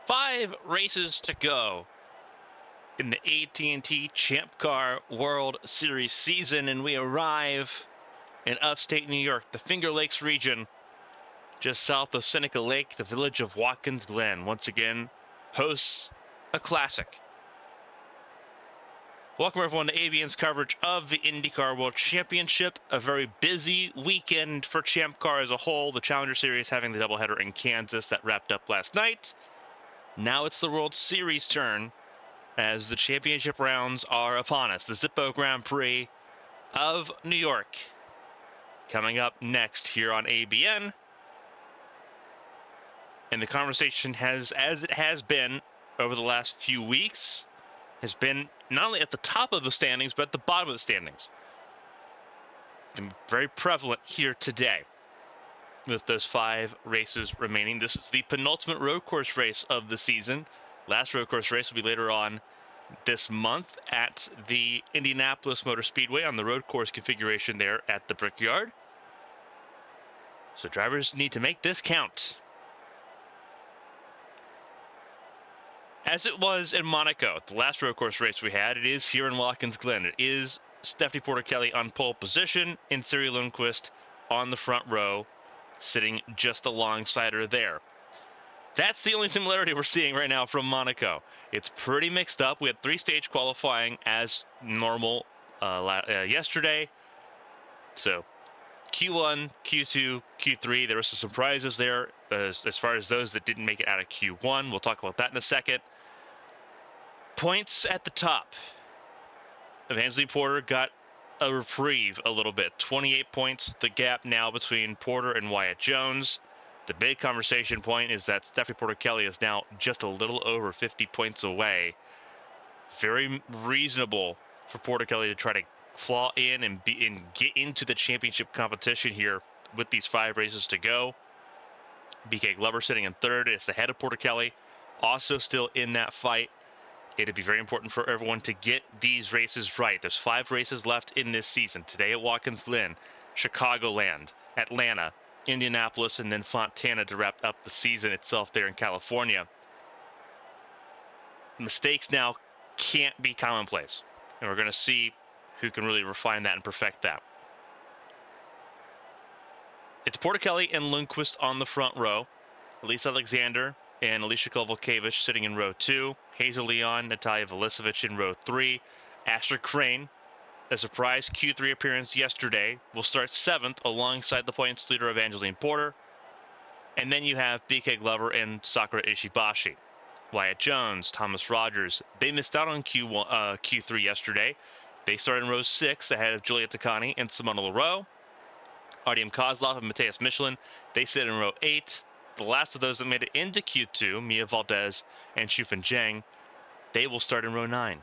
5 races to go in the AT&T Champ Car World Series season, and we arrive in upstate New York, the Finger Lakes region, just south of Seneca Lake. The village of Watkins, Glen, once again hosts a classic. Welcome everyone to ABN's coverage of the IndyCar World Championship. A very busy weekend for Champ Car as a whole. The Challenger Series having the doubleheader in Kansas that wrapped up last night. Now it's the World Series turn as the championship rounds are upon us. The Zippo Grand Prix of New York coming up next here on ABN. And the conversation has, as it has been over the last few weeks, has been not only at the top of the standings, but at the bottom of the standings. And very prevalent here today with those 5 races remaining. This is the penultimate road course race of the season. Last road course race will be later on this month at the Indianapolis Motor Speedway on the road course configuration there at the Brickyard. So drivers need to make this count. As it was in Monaco, the last road course race we had, it is here in Watkins Glen. It is Stephanie Porter-Kelly on pole position and Siri Lundqvist on the front row, sitting just alongside her there. That's the only similarity we're seeing right now from Monaco. It's pretty mixed up. We had 3-stage qualifying as normal yesterday. So Q1, Q2, Q3, there were some surprises there as far as those that didn't make it out of Q1. We'll talk about that in a second. Points at the top. Evangeline Porter got a reprieve a little bit. 28 points, the gap now between Porter and Wyatt Jones. The big conversation point is that Stephanie Porter-Kelly is now just a little over 50 points away. Very reasonable for Porter-Kelly to try to claw in and get into the championship competition here with these 5 races to go. BK Glover sitting in third. It's ahead of Porter-Kelly, also still in that fight. It'd be very important for everyone to get these races right. There's 5 races left in this season. Today at Watkins Glen, Chicagoland, Atlanta, Indianapolis, and then Fontana to wrap up the season itself there in California. Mistakes now can't be commonplace, and we're going to see who can really refine that and perfect that. It's Porter-Kelly and Lundqvist on the front row. Elise Alexander and Alicia Kovalkiewicz sitting in row 2. Hazel Leon, Natalia Velisevich in row 3. Asher Crane, a surprise Q3 appearance yesterday, will start 7th alongside the points leader Evangeline Porter. And then you have BK Glover and Sakura Ishibashi. Wyatt Jones, Thomas Rogers, they missed out on Q3 yesterday. They started in row 6 ahead of Juliette Takani and Simona Leroux. Artyom Kozlov and Mateus Michelin, they sit in row 8. The last of those that made it into Q2, Mia Valdez and Shufan Zhang, they will start in row 9.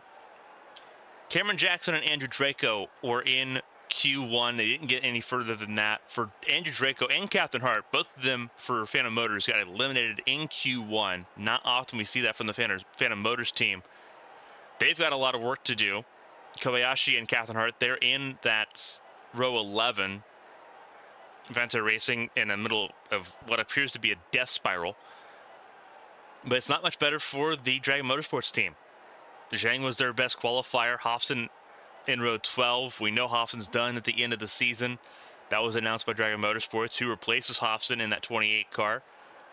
Cameron Jackson and Andrew Draco were in Q1. They didn't get any further than that. For Andrew Draco and Captain Hart, both of them for Phantom Motors got eliminated in Q1. Not often we see that from the Phantom Motors team. They've got a lot of work to do. Kobayashi and Captain Hart, they're in that row 11. Vanta Racing in the middle of what appears to be a death spiral. But it's not much better for the Dragon Motorsports team. Zhang was their best qualifier. Hofson in row 12. We know Hofson's done at the end of the season. That was announced by Dragon Motorsports. Who replaces Hofson in that 28 car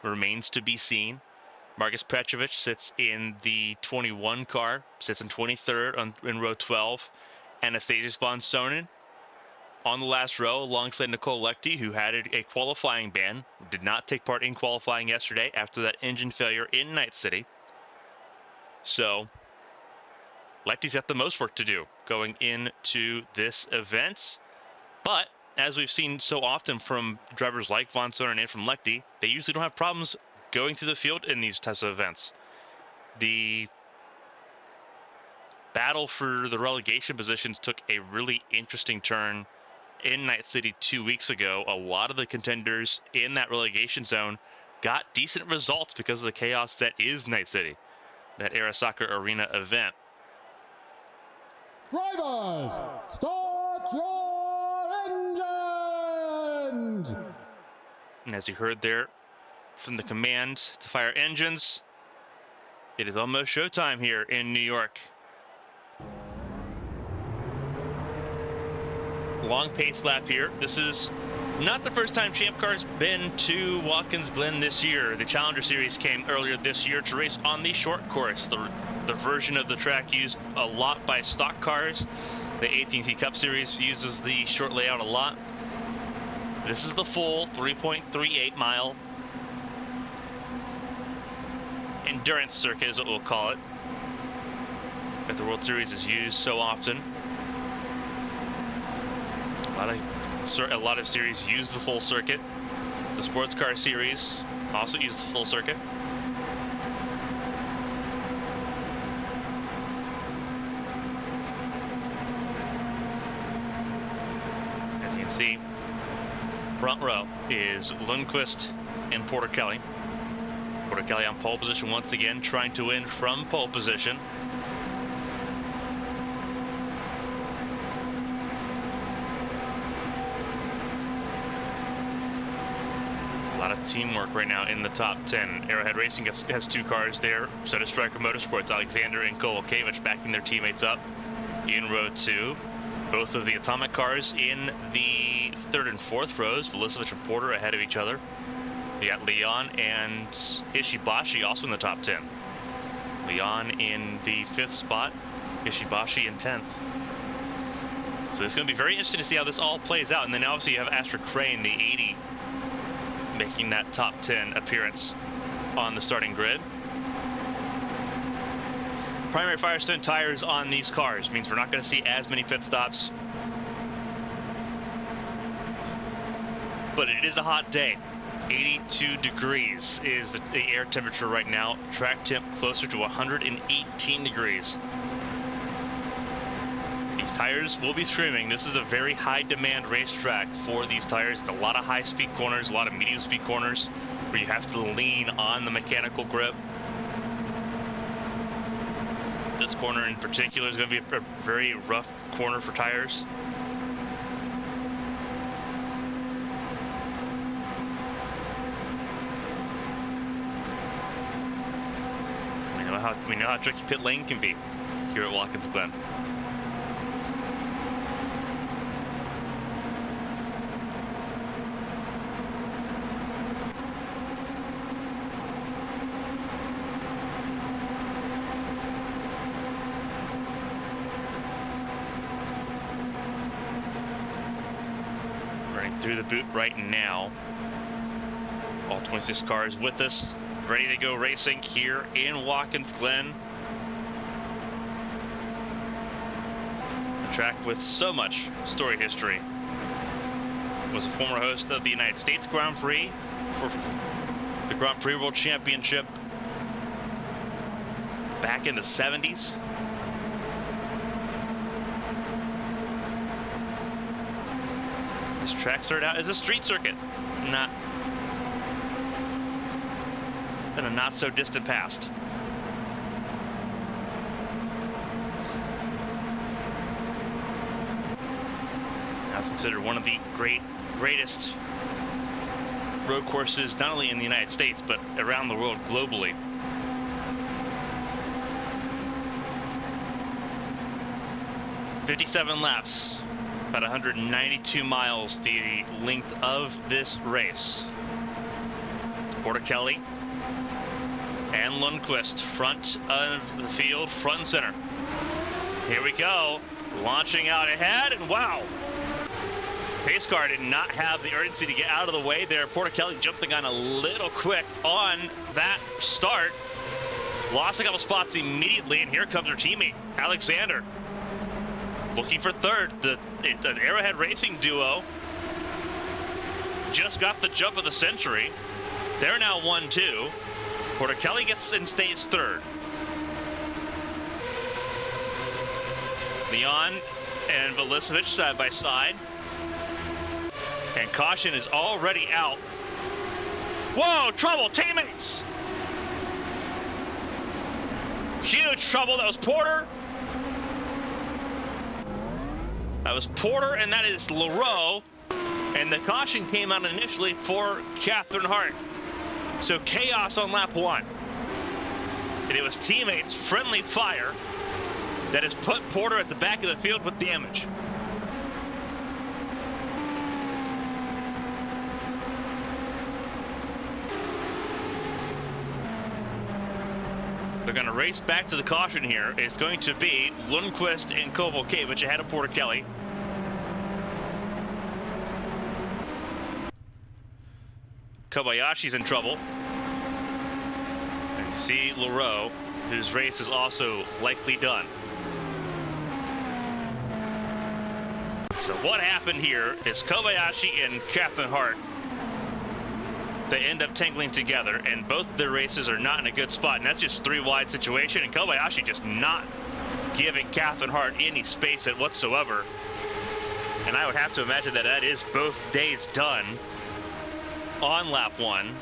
remains to be seen. Marcus Petrovich sits in the 21 car, sits in 23rd in row 12. Anastasius von Sonen on the last row alongside Nicole Lechty, who had a qualifying ban, did not take part in qualifying yesterday after that engine failure in Night City. So Lechty's got the most work to do going into this event. But as we've seen so often from drivers like von Sonen and from Lechty, they usually don't have problems going through the field in these types of events. The battle for the relegation positions took a really interesting turn in Night City 2 weeks ago. A lot of the contenders in that relegation zone got decent results because of the chaos that is Night City, that Arasaka Arena event. Drivers, start your engines! And as you heard there from the command to fire engines, It is almost showtime here in New York. Long pace lap here. This is not the first time Champ Car's been to Watkins Glen this year. The Challenger Series came earlier this year to race on the short course, the version of the track used a lot by stock cars. The AT&T Cup Series uses the short layout a lot. This is the full 3.38 mile endurance circuit is what we'll call it, that the World Series is used so often. A lot of series use the full circuit. The sports car series also uses the full circuit. As you can see, front row is Lundqvist and Porter Kelly. Porter Kelly on pole position once again, trying to win from pole position. A lot of teamwork right now in the top 10. Arrowhead Racing has 2 cars there. So does Striker Motorsports. Alexander and Kovalevich backing their teammates up in row 2. Both of the Atomic cars in the 3rd and 4th rows. Velisevich and Porter ahead of each other. You got Leon and Ishibashi also in the top 10. Leon in the 5th spot, Ishibashi in 10th. So it's going to be very interesting to see how this all plays out. And then obviously you have Astrid Crane, the 80, making that top 10 appearance on the starting grid. Primary Firestone tires on these cars means we're not going to see as many pit stops. But it is a hot day. 82 degrees is the air temperature right now. Track temp closer to 118 degrees. These tires will be screaming. This is a very high demand racetrack for these tires. It's a lot of high speed corners, a lot of medium speed corners where you have to lean on the mechanical grip. This corner in particular is going to be a very rough corner for tires. We know how tricky pit lane can be here at Watkins Glen. Running through the boot right now. All 26 cars with us, ready to go racing here in Watkins Glen. A track with so much story history. Was a former host of the United States Grand Prix for the Grand Prix World Championship back in the 70s. This track started out as a street circuit, not in a not so distant past. Now it's considered one of the greatest road courses, not only in the United States, but around the world globally. "57 laps, about 192 miles, the length of this race. Porter Kelly and Lundqvist, front of the field, front and center. Here we go, launching out ahead, and wow! Pace car did not have the urgency to get out of the way there. Porter Kelly jumped the gun a little quick on that start. Lost a couple spots immediately, and here comes her teammate, Alexander. Looking for third. The Arrowhead Racing duo just got the jump of the century. They're now 1-2. Porter Kelly gets and stays third. Leon and Velisevich side by side. And caution is already out. Whoa, trouble, teammates! Huge trouble, that was Porter. That was Porter, and that is LaRoe. And the caution came out initially for Catherine Hart. So chaos on lap 1. And it was teammates' friendly fire that has put Porter at the back of the field with damage. They're going to race back to the caution here. It's going to be Lundqvist and Kovalevich ahead of Porter Kelly. Kobayashi's in trouble. And see Leroux, whose race is also likely done. So what happened here is Kobayashi and Catherine Hart, they end up tangling together, and both of their races are not in a good spot, and that's just 3 wide situation, and Kobayashi just not giving Catherine Hart any space whatsoever. And I would have to imagine that that is both days done on lap 1.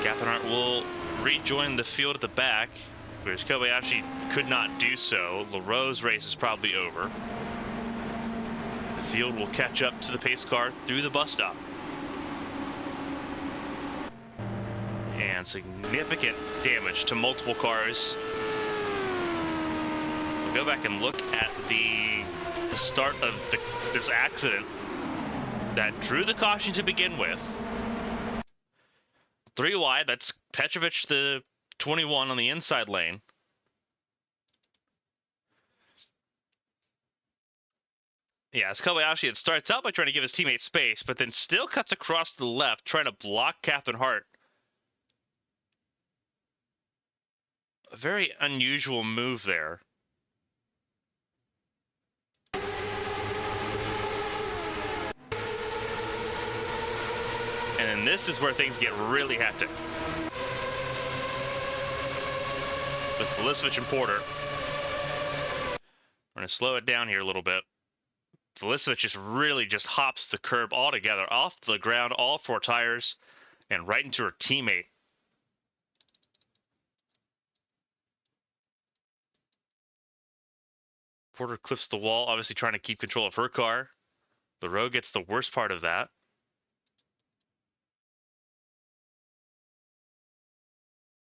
Catherine Hart will rejoin the field at the back, whereas Kobayashi could not do so. Leroux's race is probably over. The field will catch up to the pace car through the bus stop. And significant damage to multiple cars. We'll go back and look at the start of this accident that drew the caution to begin with. 3 wide, that's Petrovic, the 21 on the inside lane. Yeah, as Kobayashi, it starts out by trying to give his teammate space, but then still cuts across to the left, trying to block Catherine Hart. A very unusual move there. And then this is where things get really hectic. With Velicic and Porter. We're going to slow it down here a little bit. Velicic just really just hops the curb altogether, off the ground, all 4 tires, and right into her teammate. Porter cliffs the wall, obviously trying to keep control of her car. Leroux gets the worst part of that.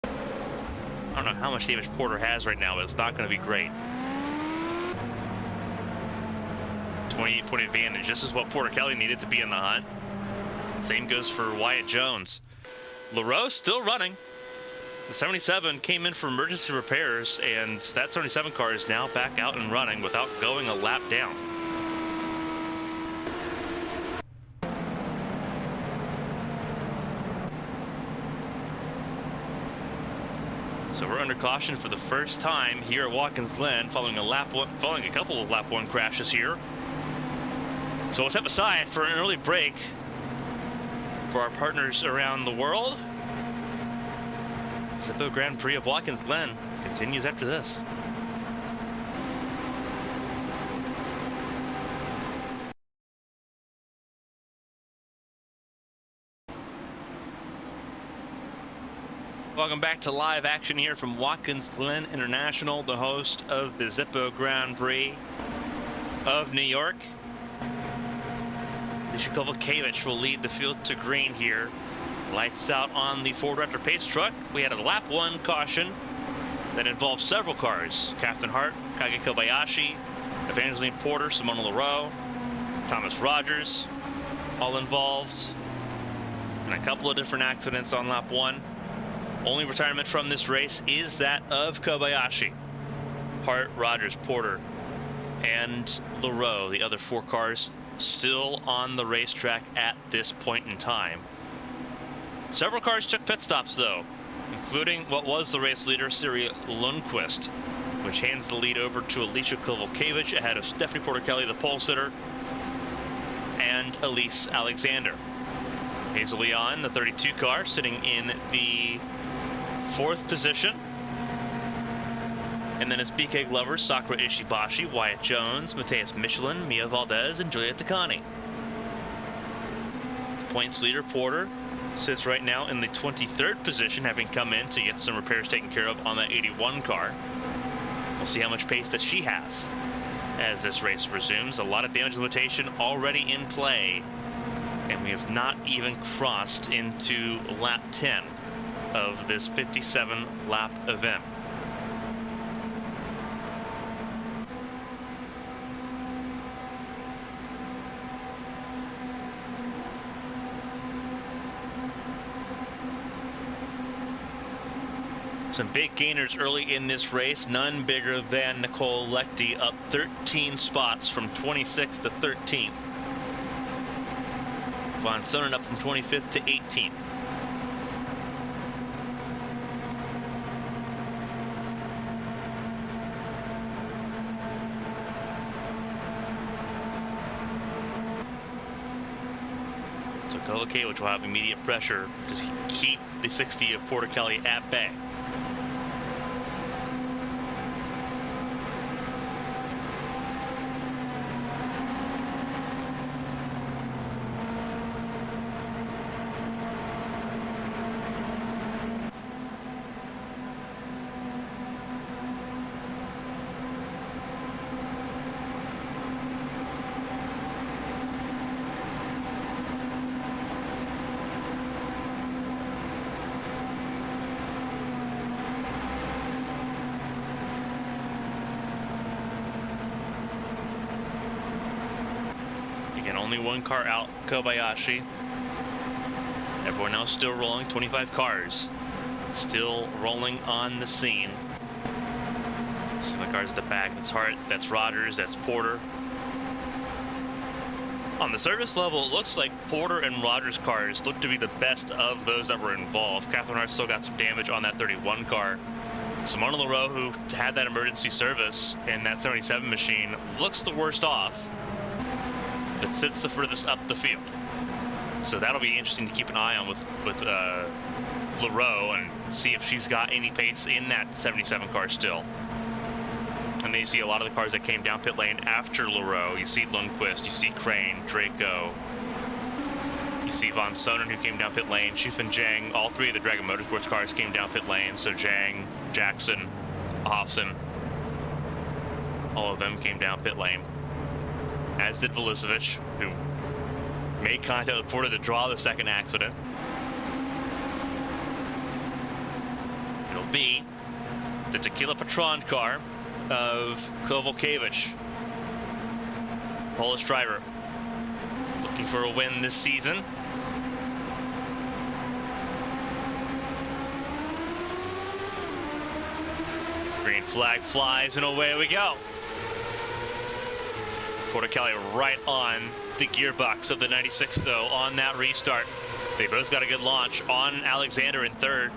I don't know how much damage Porter has right now, but it's not going to be great. 28-point advantage. This is what Porter Kelly needed to be in the hunt. Same goes for Wyatt Jones. Leroux still running. The 77 came in for emergency repairs, and that 77 car is now back out and running without going a lap down. So we're under caution for the first time here at Watkins Glen, following a couple of lap 1 crashes here. So we'll step aside for an early break for our partners around the world. Zippo Grand Prix of Watkins Glen continues after this. Welcome back to live action here from Watkins Glen International, the host of the Zippo Grand Prix of New York. Kovalevich will lead the field to green here. Lights out on the Ford Raptor pace truck. We had a lap 1 caution that involved several cars. Catherine Hart, Kage Kobayashi, Evangeline Porter, Simona Leroux, Thomas Rogers, all involved. And a couple of different accidents on lap 1. Only retirement from this race is that of Kobayashi. Hart, Rogers, Porter, and Leroux, the other 4 cars, still on the racetrack at this point in time. Several cars took pit stops though, including what was the race leader, Siri Lundqvist, which hands the lead over to Alicia Kovalevich ahead of Stephanie Porter Kelly, the pole sitter, and Elise Alexander. Hazel Leon, the 32 car, sitting in the 4th position. And then it's BK Glover, Sakura Ishibashi, Wyatt Jones, Mateus Michelin, Mia Valdez, and Julia Takani. The points leader, Porter, sits right now in the 23rd position, having come in to get some repairs taken care of on that 81 car. We'll see how much pace that she has as this race resumes. A lot of damage limitation already in play And we have not even crossed into lap 10 of this 57 lap event. Some big gainers early in this race, none bigger than Nicole Lechty, up 13 spots from 26th to 13th. Von Sonnen up from 25th to 18th. So Kovacevic, which will have immediate pressure to keep the 60 of Porter Kelly at bay. Only one car out, Kobayashi. Everyone else still rolling, 25 cars still rolling on the scene. Some of the cars at the back, that's Hart, that's Rogers, that's Porter. On the service level, it looks like Porter and Rogers' cars look to be the best of those that were involved. Catherine Hart still got some damage on that 31 car. Simona Leroux, who had that emergency service in that 77 machine, looks the worst off, but sits the furthest up the field. So that'll be interesting to keep an eye on with Leroux and see if she's got any pace in that 77 car still. And then you see a lot of the cars that came down pit lane after Leroux. You see Lundqvist, you see Crane, Draco, you see Von Sonnen, who came down pit lane, Shifan Zhang. All three of the Dragon Motorsports cars came down pit lane. So Zhang, Jackson, Hofson, all of them came down pit lane. As did Velicevic, who made contact with Porter to draw the second accident. It'll be the Tequila Patron car of Kovacevic, Polish driver, looking for a win this season. Green flag flies and away we go. Porter Kelly right on the gearbox of the 96 though on that restart. They both got a good launch on Alexander in third.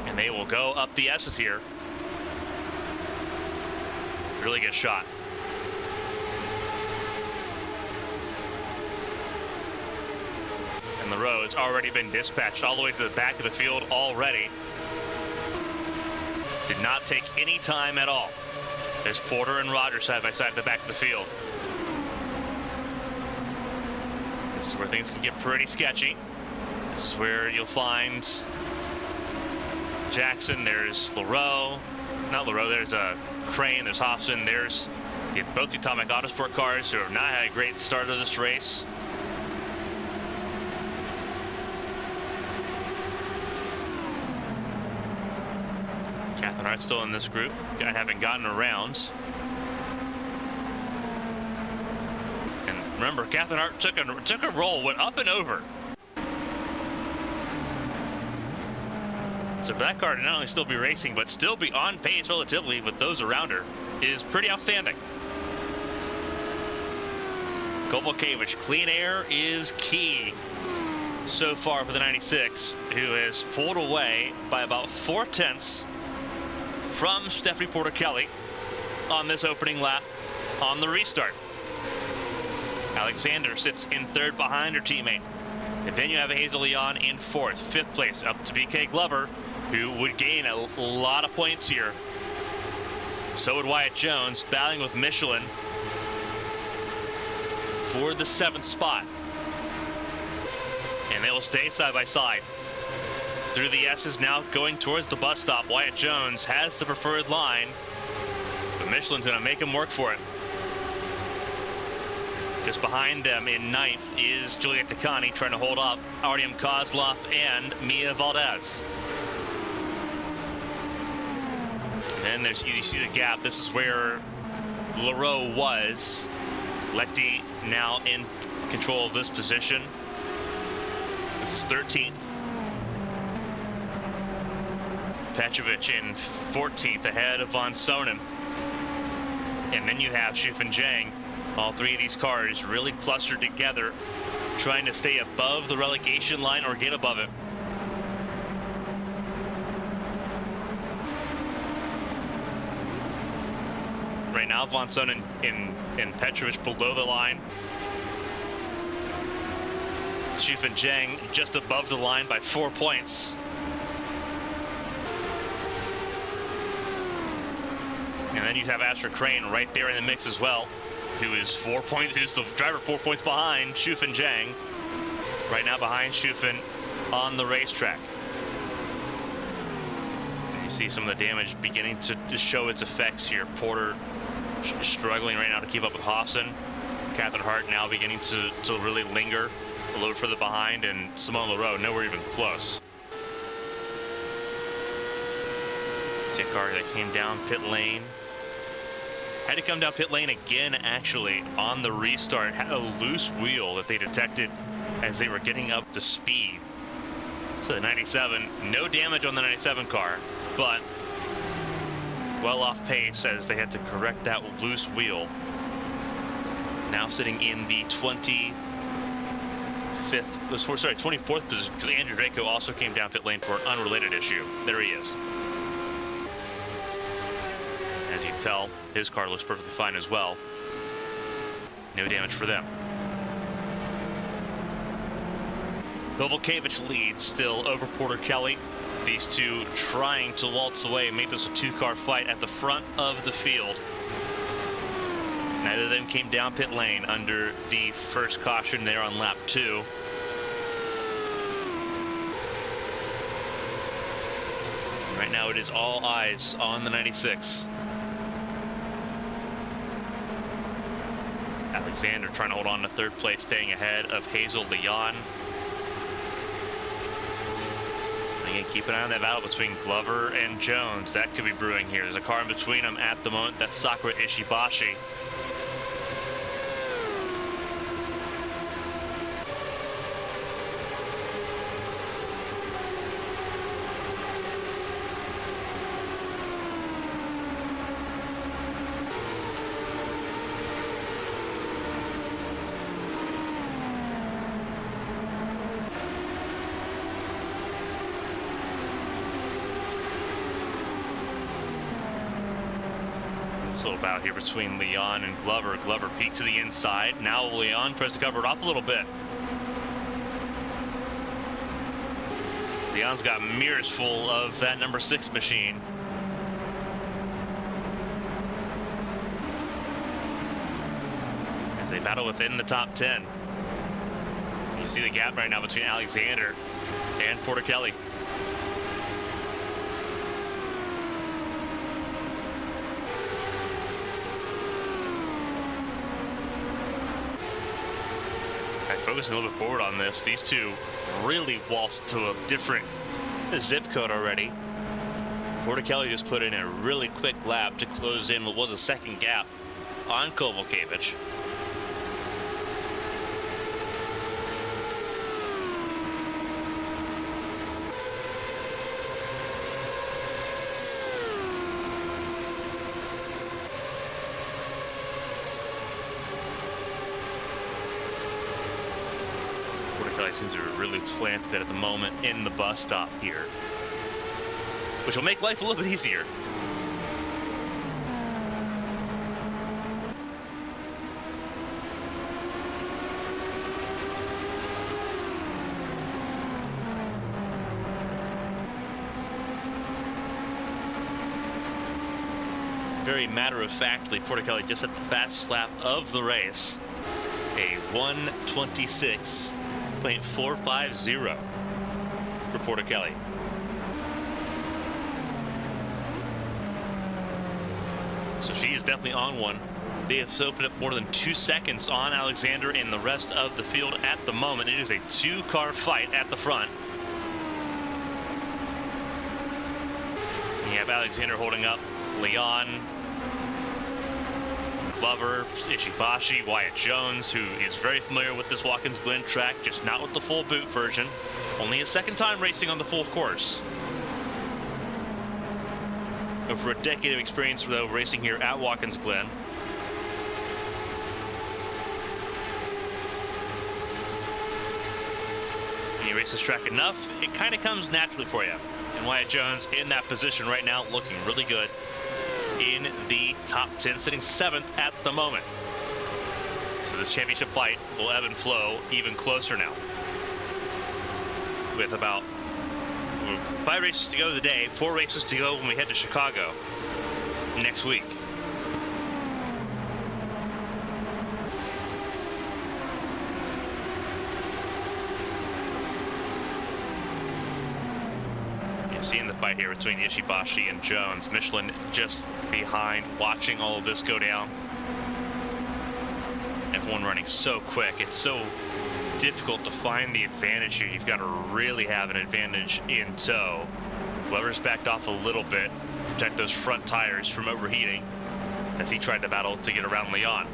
And they will go up the S's here. Really good shot. And Leroux has already been dispatched all the way to the back of the field already. Did not take any time at all. There's Porter and Rogers side by side at the back of the field. This is where things can get pretty sketchy. This is where you'll find Jackson. There's Leroux. Not Leroux, there's Crane, there's Hofson. There's both the Atomic Autosport cars who have not had a great start of this race. Catherine Hart's still in this group, having gotten around. And remember, Catherine Hart took a roll, went up and over. So for that car to not only still be racing, but still be on pace relatively with those around her is pretty outstanding. Kovacevic, clean air is key so far for the 96, who has pulled away by about 4/10 from Stephanie Porter Kelly on this opening lap on the restart. Alexander sits in third behind her teammate. And then you have Hazel Leon in fourth. Fifth place up to BK Glover, who would gain a lot of points here. So would Wyatt Jones, battling with Michelin for the 7th spot. And they will stay side by side. Through the S's now going towards the bus stop. Wyatt Jones has the preferred line, but Michelin's going to make him work for it. Just behind them in ninth is Juliet Takani trying to hold up Artyom Kozlov and Mia Valdez. And there's, you see the gap. This is where Leroux was. Lechty now in control of this position. This is 13th. Petrovic in 14th ahead of Von Sonen. And then you have Shufan Zhang. All three of these cars really clustered together, trying to stay above the relegation line or get above it. Right now, Von Sonen and Petrovic below the line. Shufan Zhang just above the line by 4 points. And then you have Asher Crane right there in the mix as well, who is 4 points, who's the driver 4 points behind Shufan Zhang. Right now behind Shufan on the racetrack. And you see some of the damage beginning to show its effects here. Porter struggling right now to keep up with Hofson. Catherine Hart now beginning to really linger a little further behind, and Simone Leroux nowhere even close. See a car that came down pit lane. Had to come down pit lane again, actually, on the restart. Had a loose wheel that they detected as they were getting up to speed. So the 97, no damage on the 97 car, but well off pace as they had to correct that loose wheel. Now sitting in the 24th position, because Andrew Draco also came down pit lane for an unrelated issue. There he is. As you can tell, his car looks perfectly fine as well. No damage for them. Kovalkiewicz leads still over Porter Kelly. These two trying to waltz away and make this a two-car fight at the front of the field. Neither of them came down pit lane under the first caution there on lap 2. Right now it is all eyes on the 96. Alexander trying to hold on to third place, staying ahead of Hazel Leon. Again, keep an eye on that battle between Glover and Jones. That could be brewing here. There's a car in between them at the moment. That's Sakura Ishibashi. Little bout here between Leon and Glover. Glover peeked to the inside. Now Leon tries to cover it off a little bit. Leon's got mirrors full of that number 6 machine. As they battle within the top 10. You see the gap right now between Alexander and Porter Kelly. Focusing a little bit forward on this, these two really waltzed to a different zip code already. Porter Kelly just put in a really quick lap to close in what was a second gap on Kovalkiewicz. Seems to be really planted at the moment in the bus stop here, which will make life a little bit easier. Very matter-of-factly, Porter Kelly just at the fastest lap of the race, a 1:26.450 for Porter Kelly. So she is definitely on one. They have opened up more than 2 seconds on Alexander and the rest of the field at the moment. It is a 2-car fight at the front. You have Alexander holding up Leon, Glover, Ishibashi, Wyatt Jones, who is very familiar with this Watkins Glen track, just not with the full boot version. Only his second time racing on the full course. Over a decade of experience, though, racing here at Watkins Glen. When you race this track enough, it kind of comes naturally for you. And Wyatt Jones in that position right now, looking really good in the top 10, sitting 7th at the moment. So this championship fight will ebb and flow even closer now. With about 5 races to go today, 4 races to go when we head to Chicago next week. Seeing the fight here between Ishibashi and Jones. Michelin just behind, watching all of this go down. Everyone running so quick. It's so difficult to find the advantage here. You've got to really have an advantage in tow. Weber's backed off a little bit, protect those front tires from overheating as he tried to battle to get around Leon.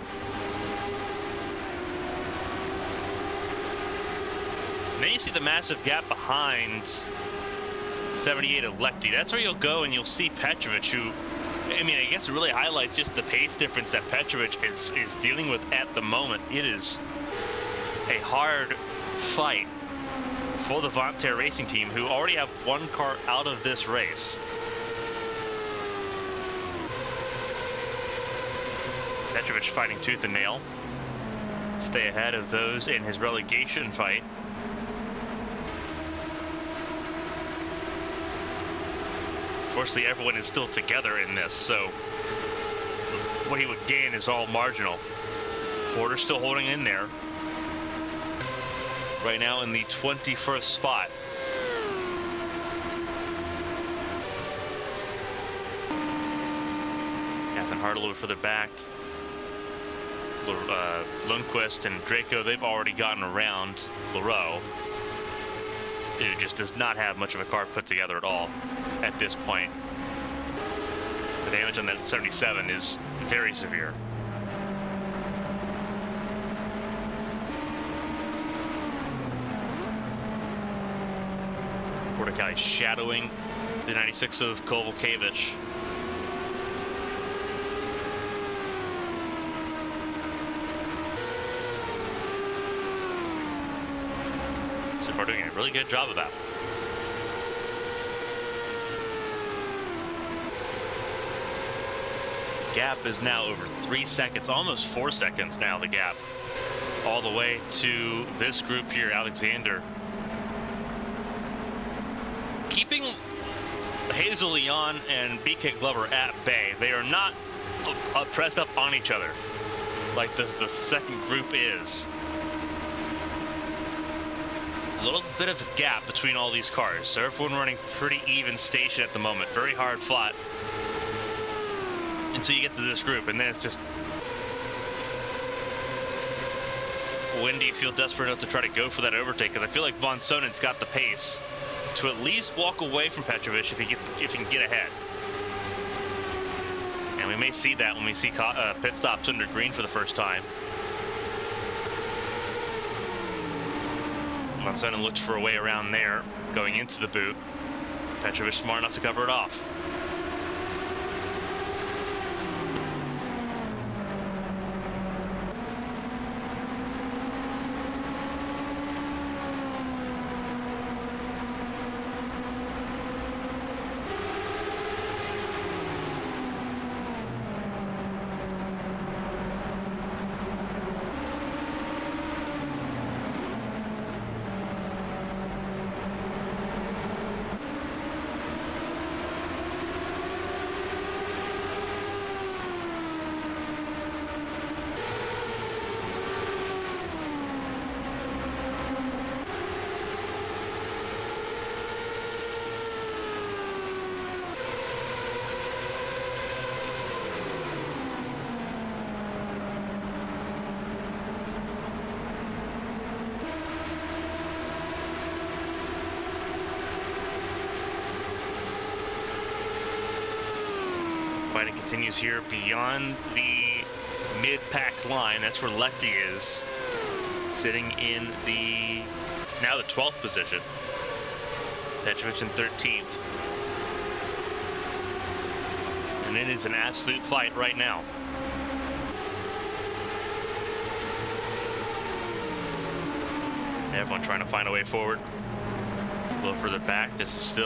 And then you see the massive gap behind 78 Electi. That's where you'll go and you'll see Petrovic, who, I mean, I guess it really highlights just the pace difference that Petrovic is dealing with at the moment. It is a hard fight for the Vontair Racing Team, who already have 1 car out of this race. Petrovic fighting tooth and nail. Stay ahead of those in his relegation fight. Unfortunately, everyone is still together in this, so what he would gain is all marginal. Porter's still holding in there. Right now in the 21st spot. Catherine Hart a little further back. Lundqvist and Draco, they've already gotten around Leroux, who just does not have much of a car put together at all at this point. The damage on that 77 is very severe. Porticali shadowing the 96 of Kovalevich. So far doing a really good job of that. Gap is now over 3 seconds, almost 4 seconds now, the gap. All the way to this group here, Alexander. Keeping Hazel Leon and BK Glover at bay. They are not pressed up on each other like the second group is. A little bit of a gap between all these cars, so everyone running pretty even station at the moment. Very hard fought until you get to this group, and then it's just, when do you feel desperate enough to try to go for that overtake? Because I feel like Von Sonen's got the pace to at least walk away from Petrovic if he can get ahead. And we may see that when we see pit stops under green for the first time. Von Sonen looked for a way around there, going into the boot. Petrovic smart enough to cover it off. fighting continues here beyond the mid-pack line. That's where Lechty is, sitting in now the 12th position. Petrovic in 13th. And it is an absolute fight right now. Everyone trying to find a way forward. A little further back. This is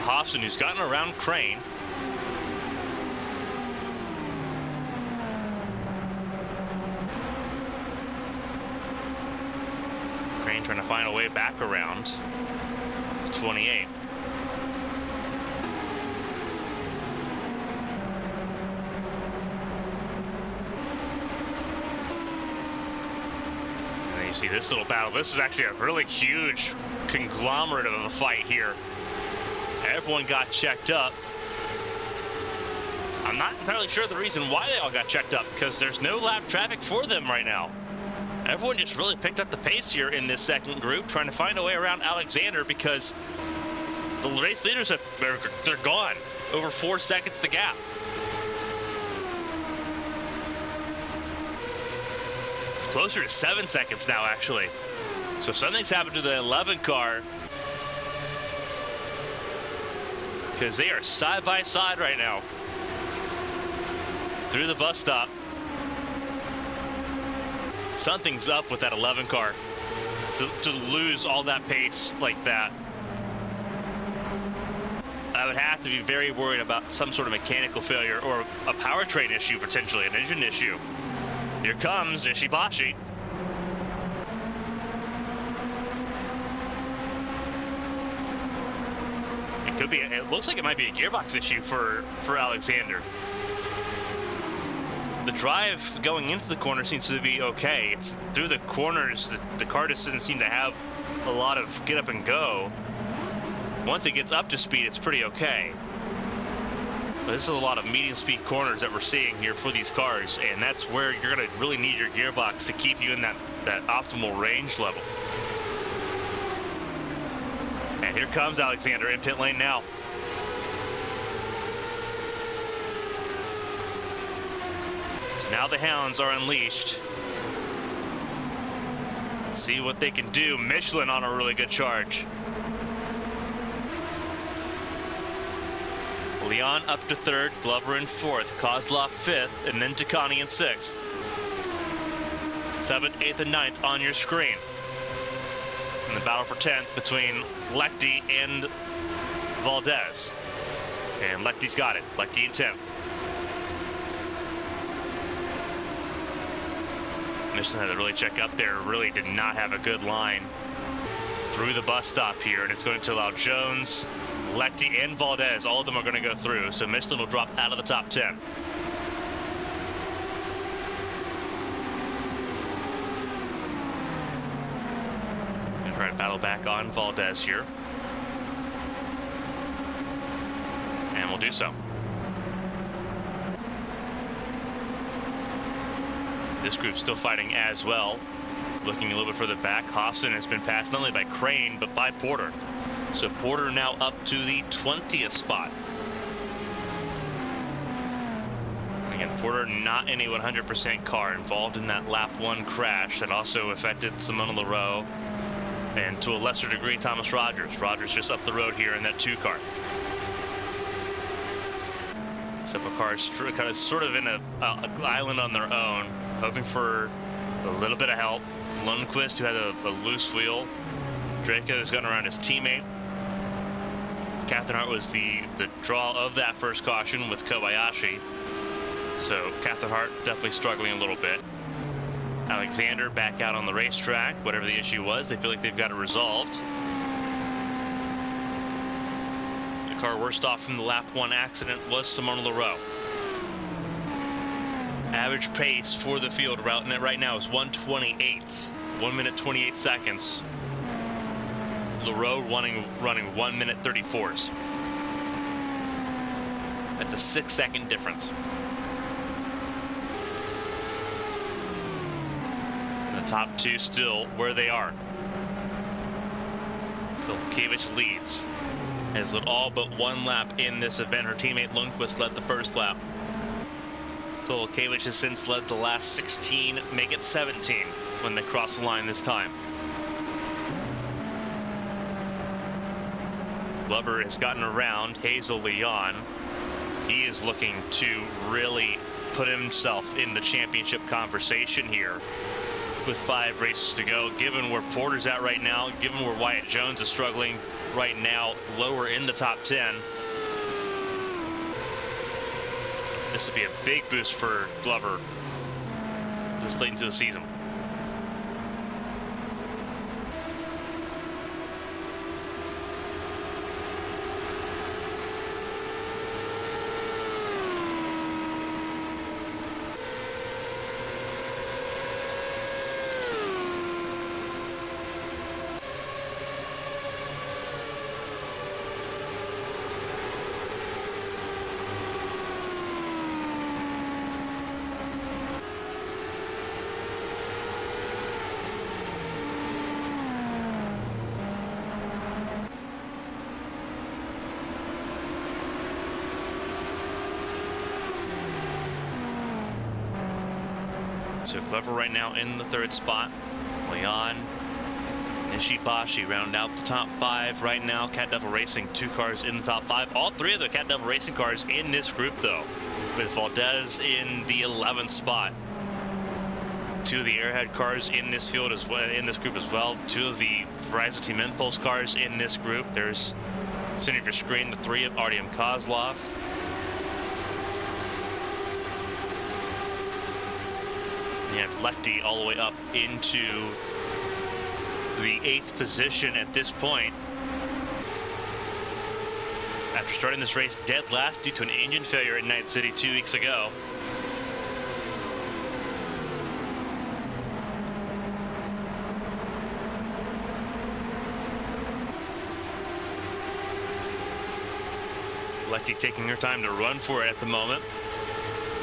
Hobson, who's gotten around Crane. Crane trying to find a way back around 28. You see this little battle. This is actually a really huge conglomerate of a fight here. Everyone got checked up. I'm not entirely sure the reason why they all got checked up, because there's no lap traffic for them right now. Everyone just really picked up the pace here in this second group, trying to find a way around Alexander, because the race leaders they're gone. Over 4 seconds the gap. Closer to 7 seconds now, actually. So something's happened to the 11 car, because they are side by side right now through the bus stop. Something's up with that 11 car to lose all that pace like that. I would have to be very worried about some sort of mechanical failure or a powertrain issue, potentially an engine issue. Here comes Ishibashi. It looks like it might be a gearbox issue for Alexander. The drive going into the corner seems to be okay. It's through the corners the car just doesn't seem to have a lot of get up and go. Once it gets up to speed, it's pretty okay. But this is a lot of medium speed corners that we're seeing here for these cars, and that's where you're going to really need your gearbox to keep you in that optimal range level. And here comes Alexander in pit lane now. So now the hounds are unleashed. Let's see what they can do. Michelin on a really good charge. Leon up to 3rd, Glover in 4th, Kozlov 5th, and then Takani in 6th. 7th, 8th, and 9th on your screen. And the battle for 10th between Lechty and Valdez. And Lechty's got it. Lechty in 10th. Michelin had to really check up there. Really did not have a good line through the bus stop here, and it's going to allow Jones, Lechty, and Valdez, all of them are going to go through, so Michelin will drop out of the top 10. Gonna try to battle back on Valdez here. And we'll do so. This group's still fighting as well. Looking a little bit further back, Hobson has been passed not only by Crane, but by Porter. So Porter now up to the 20th spot. Again, Porter not in a 100% car, involved in that lap 1 crash that also affected Simona Leroux and to a lesser degree Thomas Rogers. Rogers just up the road here in that 2 car. Several cars kind of sort of in an island on their own, hoping for a little bit of help. Lundqvist, who had a loose wheel. Draco, who's gotten around his teammate. Catherine was the draw of that first caution with Kobayashi. So Catherine Hart definitely struggling a little bit. Alexander back out on the racetrack. Whatever the issue was, they feel like they've got it resolved. The car worst off from the lap 1 accident was Simona Leroux. Average pace for the field right now is 1:28. 1 minute 28 seconds. Leroux running 1 minute 34s. That's a 6-second difference. And the top 2 still where they are. Vilkevich leads. Has led all but one lap in this event. Her teammate Lundqvist led the first lap. Kovalkiewicz has since led the last 16, make it 17 when they cross the line this time. Glover has gotten around Hazel Leon. He is looking to really put himself in the championship conversation here with 5 races to go. Given where Porter's at right now, given where Wyatt Jones is struggling right now, lower in the top 10. This would be a big boost for Glover this late into the season. So Glover right now in the 3rd spot. Leon, Nishibashi round out the top 5 right now. Cat Devil Racing, 2 cars in the top 5. All 3 of the Cat Devil Racing cars in this group though, with Valdez in the 11th spot. 2 of the Airhead cars in this field as well, in this group as well. 2 of the Verizon Team Impulse cars in this group. There's, center of your screen, the 3 of Artyom Kozlov. And Lefty all the way up into the 8th position at this point. After starting this race dead last due to an engine failure at Night City 2 weeks ago. Lefty taking her time to run for it at the moment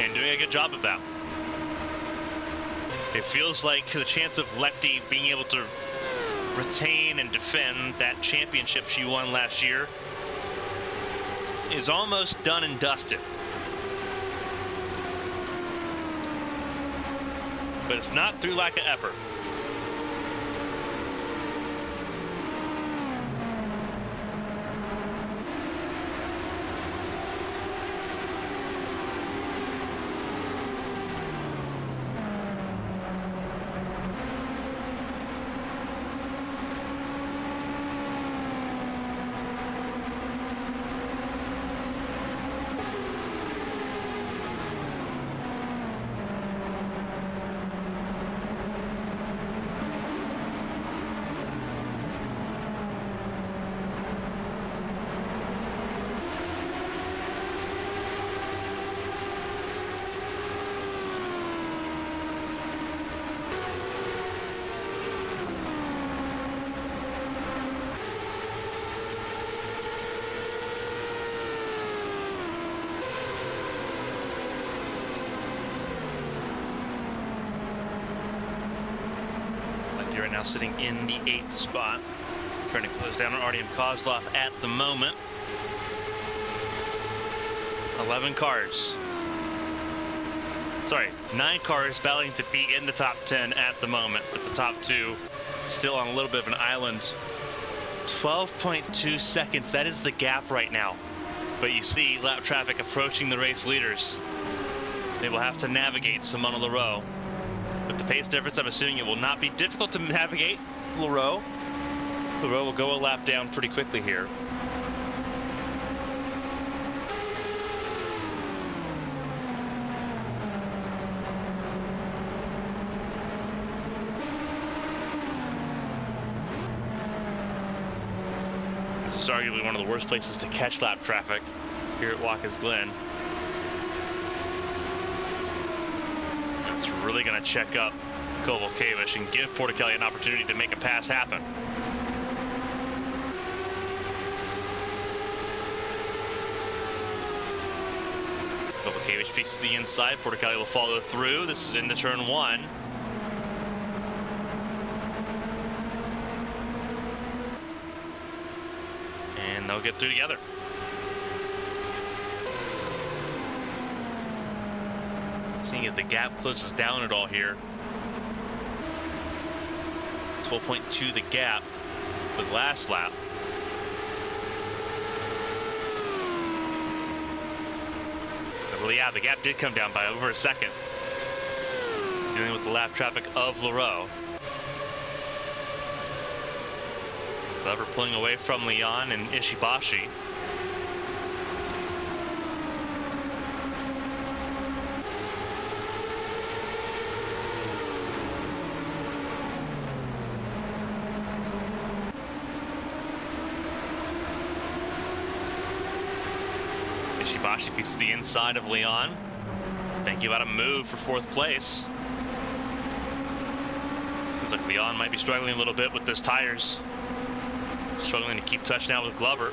and doing a good job of that. It feels like the chance of Lefty being able to retain and defend that championship she won last year is almost done and dusted. But it's not through lack of effort. Right now sitting in the 8th spot, trying to close down on Artyom Kozlov at the moment. 11 cars. Sorry, 9 cars battling to be in the top 10 at the moment, with the top 2 still on a little bit of an island. 12.2 seconds, that is the gap right now. But you see lap traffic approaching the race leaders. They will have to navigate Simona Leroux. With the pace difference, I'm assuming it will not be difficult to navigate Leroux. Leroux will go a lap down pretty quickly here. This is arguably one of the worst places to catch lap traffic here at Watkins Glen. Really going to check up Kovalkiewicz and give Porter-Kelly an opportunity to make a pass happen. Kovalkiewicz faces the inside. Porter-Kelly will follow through. This is into turn 1. And and they'll get through together. Seeing if the gap closes down at all here. 12.2 the gap with last lap. Well, yeah, the gap did come down by over a second. Dealing with the lap traffic of Leroux. Glover pulling away from Leon and Ishibashi. Ishibashi beats the inside of Leon. Thinking about a move for fourth place. Seems like Leon might be struggling a little bit with those tires. Struggling to keep touch now with Glover.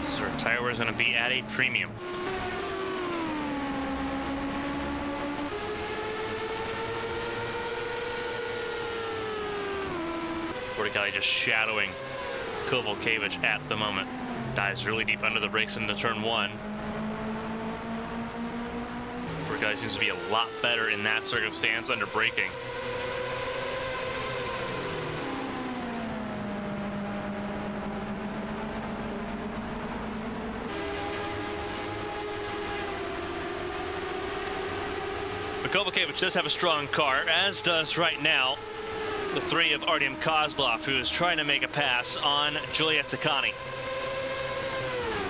So our tire wear is going to be at a premium. Porticali just shadowing Kovalkiewicz at the moment. Dives really deep under the brakes into turn one. Porticali seems to be a lot better in that circumstance under braking. But Kovalkiewicz does have a strong car, as does right now the three of Artyom Kozlov, who is trying to make a pass on Julia Takani.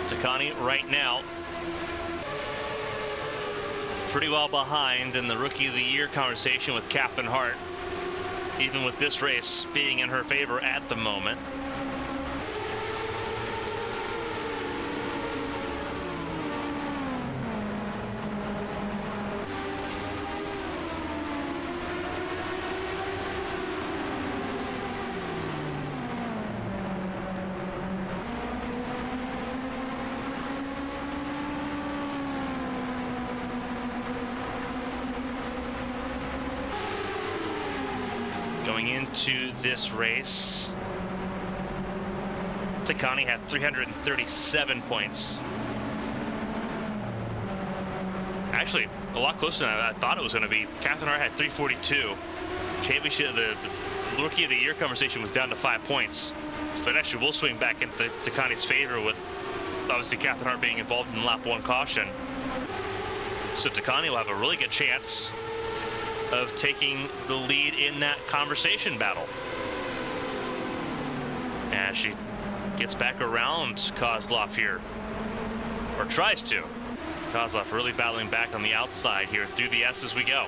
Takani right now pretty well behind in the Rookie of the Year conversation with Captain Hart, even with this race being in her favor at the moment. Going into this race, Takani had 337 points. Actually, a lot closer than I thought it was going to be. Catherine Hart had 342. Championship, the Rookie of the Year conversation was down to 5 points. So that actually will swing back into Takani's favor with obviously Catherine Hart being involved in lap one caution. So Takani will have a really good chance of taking the lead in that conversation battle. As she gets back around Kozlov here, or tries to. Kozlov really battling back on the outside here through the S as we go.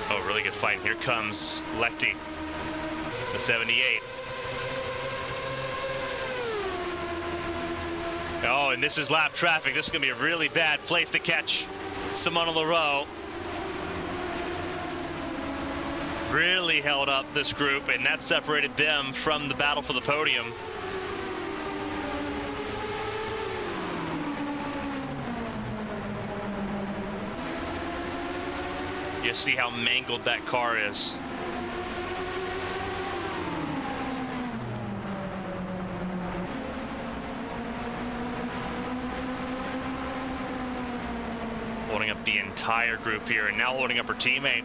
Oh, really good fight. Here comes Lechty, the 78. Oh, and this is lap traffic. This is gonna be a really bad place to catch Simona Leroux. Really held up this group, and that separated them from the battle for the podium. You see how mangled that car is. Holding up the entire group here, and now holding up her teammate.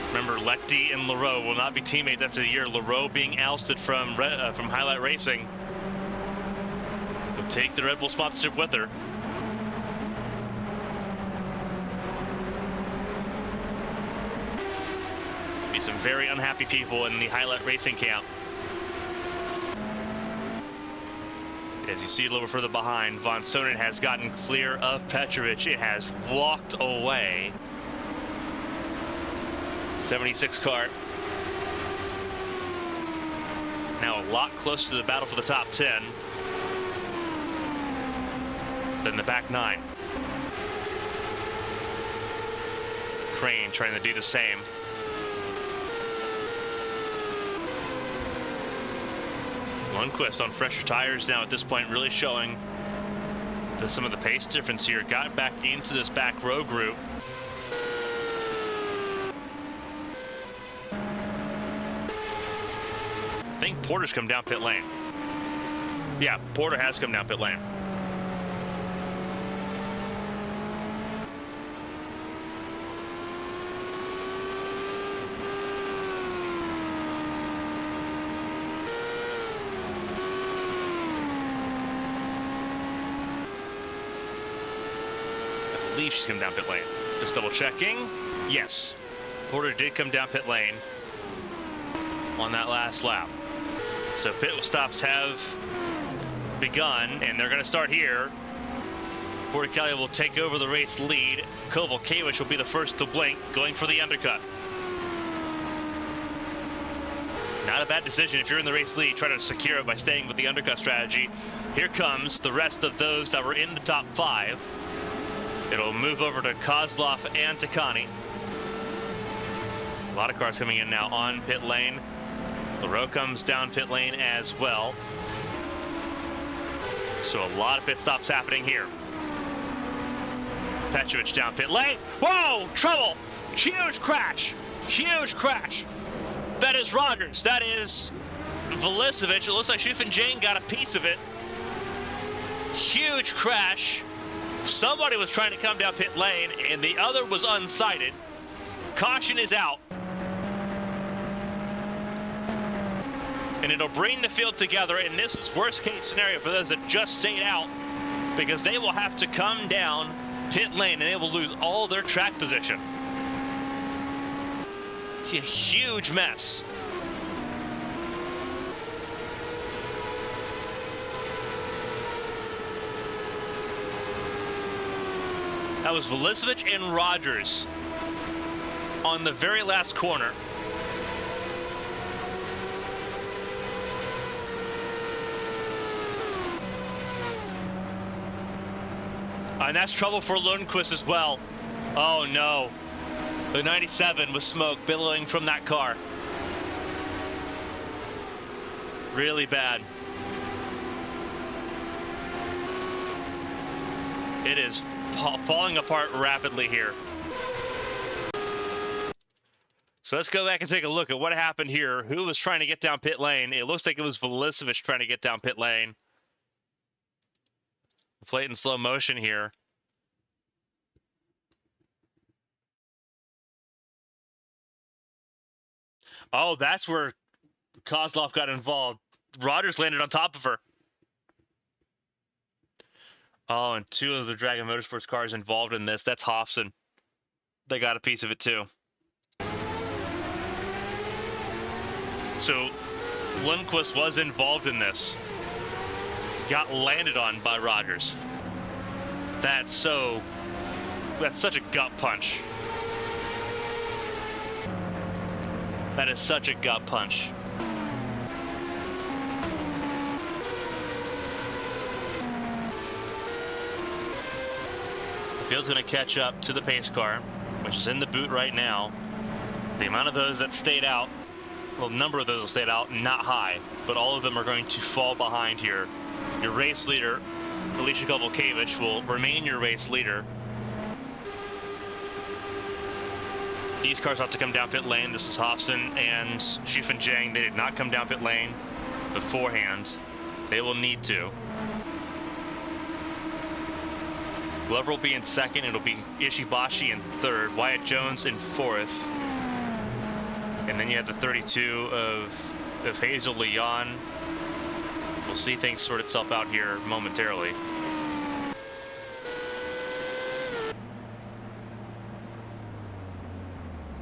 Remember, Lechty and Leroux will not be teammates after the year. Leroux being ousted from Highlight Racing. Will take the Red Bull sponsorship with her. Be some very unhappy people in the Highlight Racing camp. As you see a little further behind, Von Sonnen has gotten clear of Petrovic. It has walked away. 76 car. Now a lot closer to the battle for the top 10 than the back 9. Crane trying to do the same. Lundqvist on fresher tires now at this point, really showing some of the pace difference here. Got back into this back row group. I think Porter's come down pit lane. Yeah, Porter has come down pit lane. I believe she's come down pit lane. Just double checking. Yes, Porter did come down pit lane on that last lap. So pit stops have begun, and they're going to start here. Porter Kelly will take over the race lead. Kovalkiewicz will be the first to blink, going for the undercut. Not a bad decision if you're in the race lead. Try to secure it by staying with the undercut strategy. Here comes the rest of those that were in the top 5. It'll move over to Kozlov and Takani. A lot of cars coming in now on pit lane. LaRoe comes down pit lane as well. So a lot of pit stops happening here. Petrovic down pit lane. Whoa, trouble. Huge crash. Huge crash. That is Rogers. That is Velicevic. It looks like Shufin Jane got a piece of it. Huge crash. Somebody was trying to come down pit lane and the other was unsighted. Caution is out. And it'll bring the field together, and this is worst case scenario for those that just stayed out, because they will have to come down pit lane and they will lose all their track position. A huge mess. That was Velicevic and Rogers on the very last corner. And that's trouble for Lundqvist as well. Oh no. The 97 with smoke billowing from that car. Really bad. It is falling apart rapidly here. So let's go back and take a look at what happened here. Who was trying to get down pit lane? It looks like it was Velicevic trying to get down pit lane. Play it in slow motion here. Oh, that's where Kozlov got involved. Rogers landed on top of her. Oh, and 2 of the Dragon Motorsports cars involved in this. That's Hofson. They got a piece of it too. So Lundqvist was involved in this. Got landed on by Rogers. That's such a gut punch. That is such a gut punch. The field's going to catch up to the pace car, which is in the boot right now. The amount of those that stayed out, well, the number of those that stayed out, not high, but all of them are going to fall behind here. Your race leader, Alicia Kovalkiewicz, will remain your race leader. These cars have to come down pit lane. This is Hofson and Shufin Jang. They did not come down pit lane beforehand. They will need to. Glover will be in second. It'll be Ishibashi in third. Wyatt Jones in fourth. And then you have the 32 of Hazel Leon. We'll see things sort itself out here momentarily.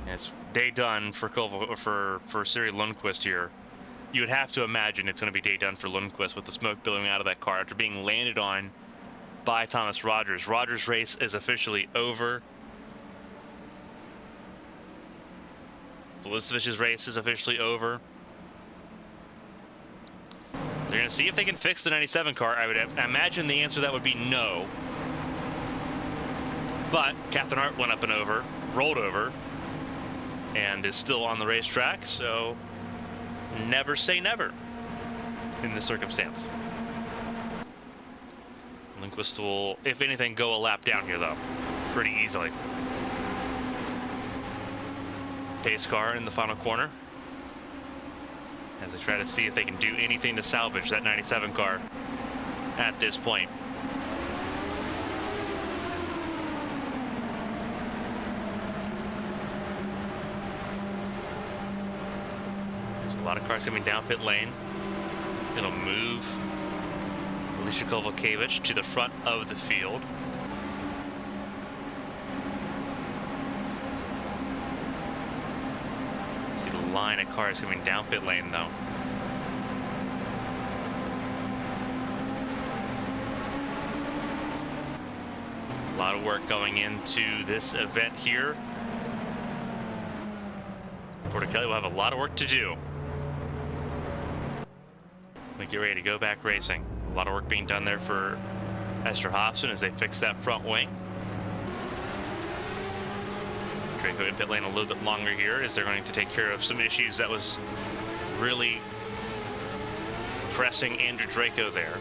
It's day done for Siri Lundqvist here. You would have to imagine it's going to be day done for Lundqvist with the smoke billowing out of that car after being landed on by Thomas Rogers. Rogers' race is officially over. Velicevic's race is officially over. They're going to see if they can fix the 97 car. I would imagine the answer to that would be no. But Captain Hart went up and over, rolled over, and is still on the racetrack, so never say never in this circumstance. Lundqvist will, if anything, go a lap down here, though, pretty easily. Pace car in the final corner as they try to see if they can do anything to salvage that 97 car at this point. There's a lot of cars coming down pit lane. It'll move Alicia Kovalkiewicz to the front of the field. See the line of cars coming down pit lane, though. A lot of work going into this event here. Porticelli will have a lot of work to do. We get ready to go back racing. A lot of work being done there for Esther Hobson as they fix that front wing. Draco in pit lane a little bit longer here as they're going to take care of some issues that was really pressing Andrew Draco there.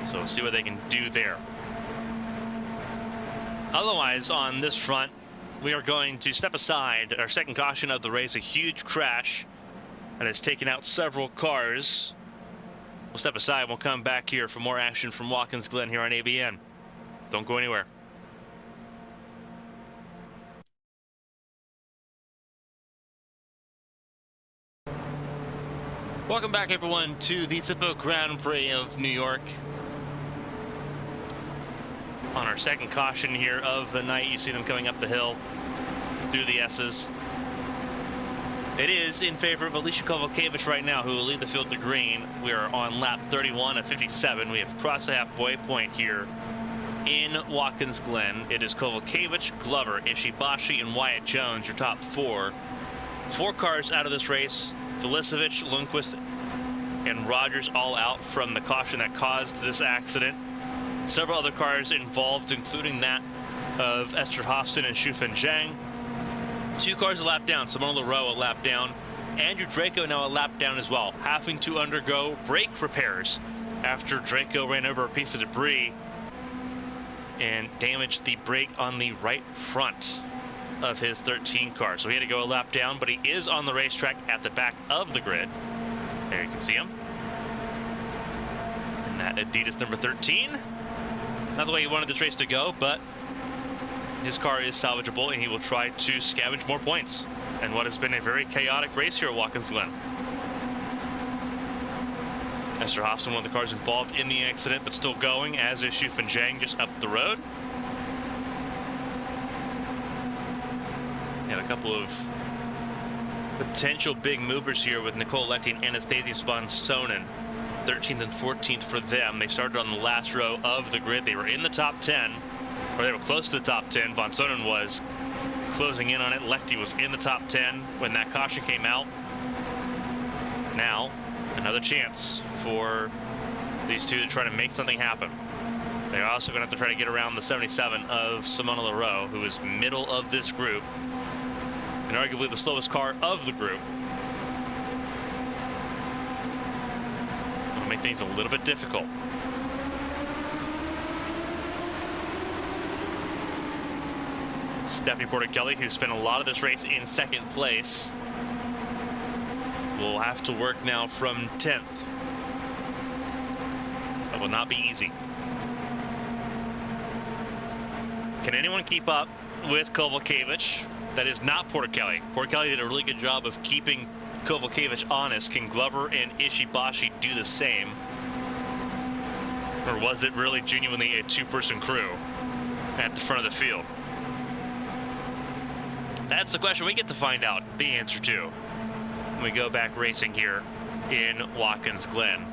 So we'll see what they can do there. Otherwise, on this front, we are going to step aside. Our second caution of the race, a huge crash that has taken out several cars. We'll step aside. We'll come back here for more action from Watkins Glen here on ABN. Don't go anywhere. Welcome back, everyone, to the Zippo Grand Prix of New York. On our second caution here of the night, you see them coming up the hill through the S's. It is in favor of Alicia Kovalkiewicz right now, who will lead the field to green. We are on lap 31 of 57. We have crossed the halfway point here in Watkins Glen. It is Kovalkiewicz, Glover, Ishibashi, and Wyatt Jones, your top four. 4 cars out of this race. Velisevich, Lundqvist, and Rogers all out from the caution that caused this accident. Several other cars involved, including that of Esther Hofson and Xufeng Zhang. 2 cars a lap down. Simona Leroux a lap down. Andrew Draco now a lap down as well, having to undergo brake repairs after Draco ran over a piece of debris and damaged the brake on the right front of his 13 car. So he had to go a lap down, but he is on the racetrack at the back of the grid. There you can see him. And that Adidas number 13. Not the way he wanted this race to go, but his car is salvageable and he will try to scavenge more points in what has been a very chaotic race here at Watkins Glen. Esther Hofson, one of the cars involved in the accident, but still going, as is Xufeng Zhang just up the road. And a couple of potential big movers here with Nicole Lecty and Anastasia Sponsonen. 13th and 14th for them. They started on the last row of the grid. They were in the top 10, or they were close to the top 10. Von Sonnen was closing in on it. Lecty was in the top 10 when that caution came out. Now, another chance for these two to try to make something happen. They're also going to have to try to get around the 77 of Simona Leroux, who is middle of this group, and arguably the slowest car of the group. Make things a little bit difficult. Stephanie Porticelli, who spent a lot of this race in second place, will have to work now from 10th. That will not be easy. Can anyone keep up with Kovalkiewicz? That is not Porticelli. Porticelli did a really good job of keeping Kovalkiewicz honest. Can Glover and Ishibashi do the same? Or was it really genuinely a 2-person crew at the front of the field? That's the question we get to find out the answer to when we go back racing here in Watkins Glen.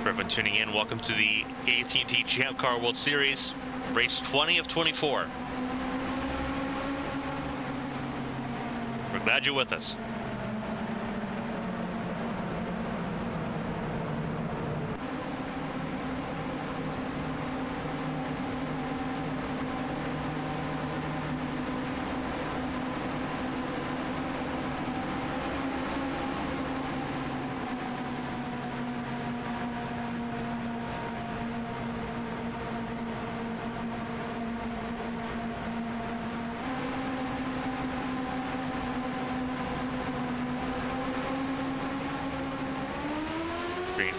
For everyone tuning in, welcome to the AT&T Champ Car World Series, race 20 of 24. We're glad you're with us.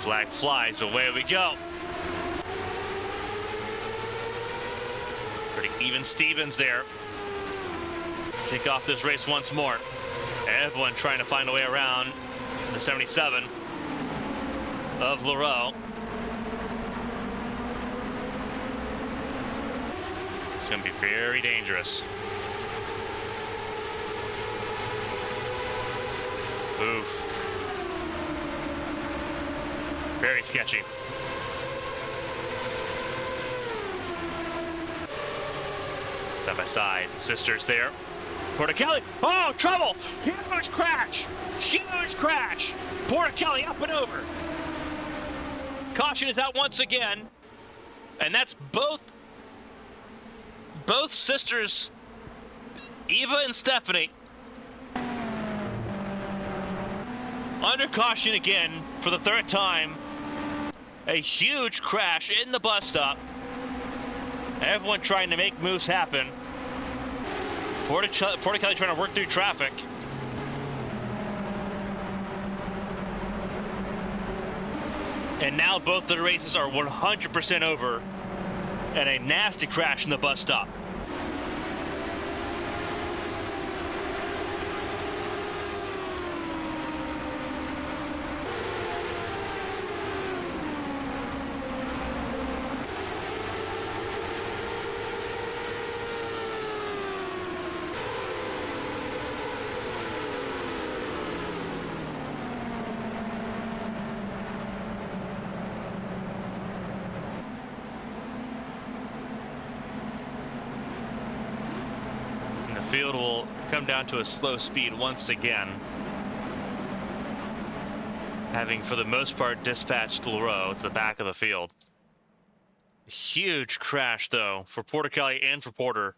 flag flies. Away we go. Pretty even Stevens there. Kick off this race once more. Everyone trying to find a way around the 77 of Leroux. It's going to be very dangerous. Oof. Very sketchy. Side by side. Sisters there. Porticelli. Oh, trouble! Huge crash! Huge crash! Porticelli up and over. Caution is out once again. And that's both sisters, Eva and Stephanie, under caution again for the third time. A huge crash in the bus stop. Everyone trying to make moves happen. Porticelli trying to work through traffic. And now both the races are 100% over, and a nasty crash in the bus stop. Field will come down to a slow speed once again, having for the most part dispatched Leroux to the back of the field. Huge crash though for Porticelli and for Porter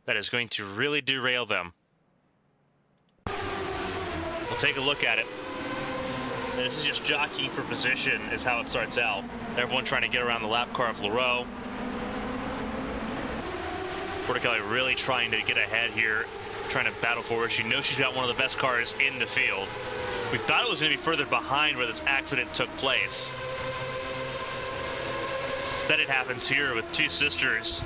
that is going to really derail them. We'll take a look at it. And this is just jockeying for position is how it starts out. Everyone trying to get around the lap car of Leroux. Porticelli really trying to get ahead here, trying to battle forward. She knows she's got one of the best cars in the field. We thought it was going to be further behind where this accident took place. Instead, it happens here with two sisters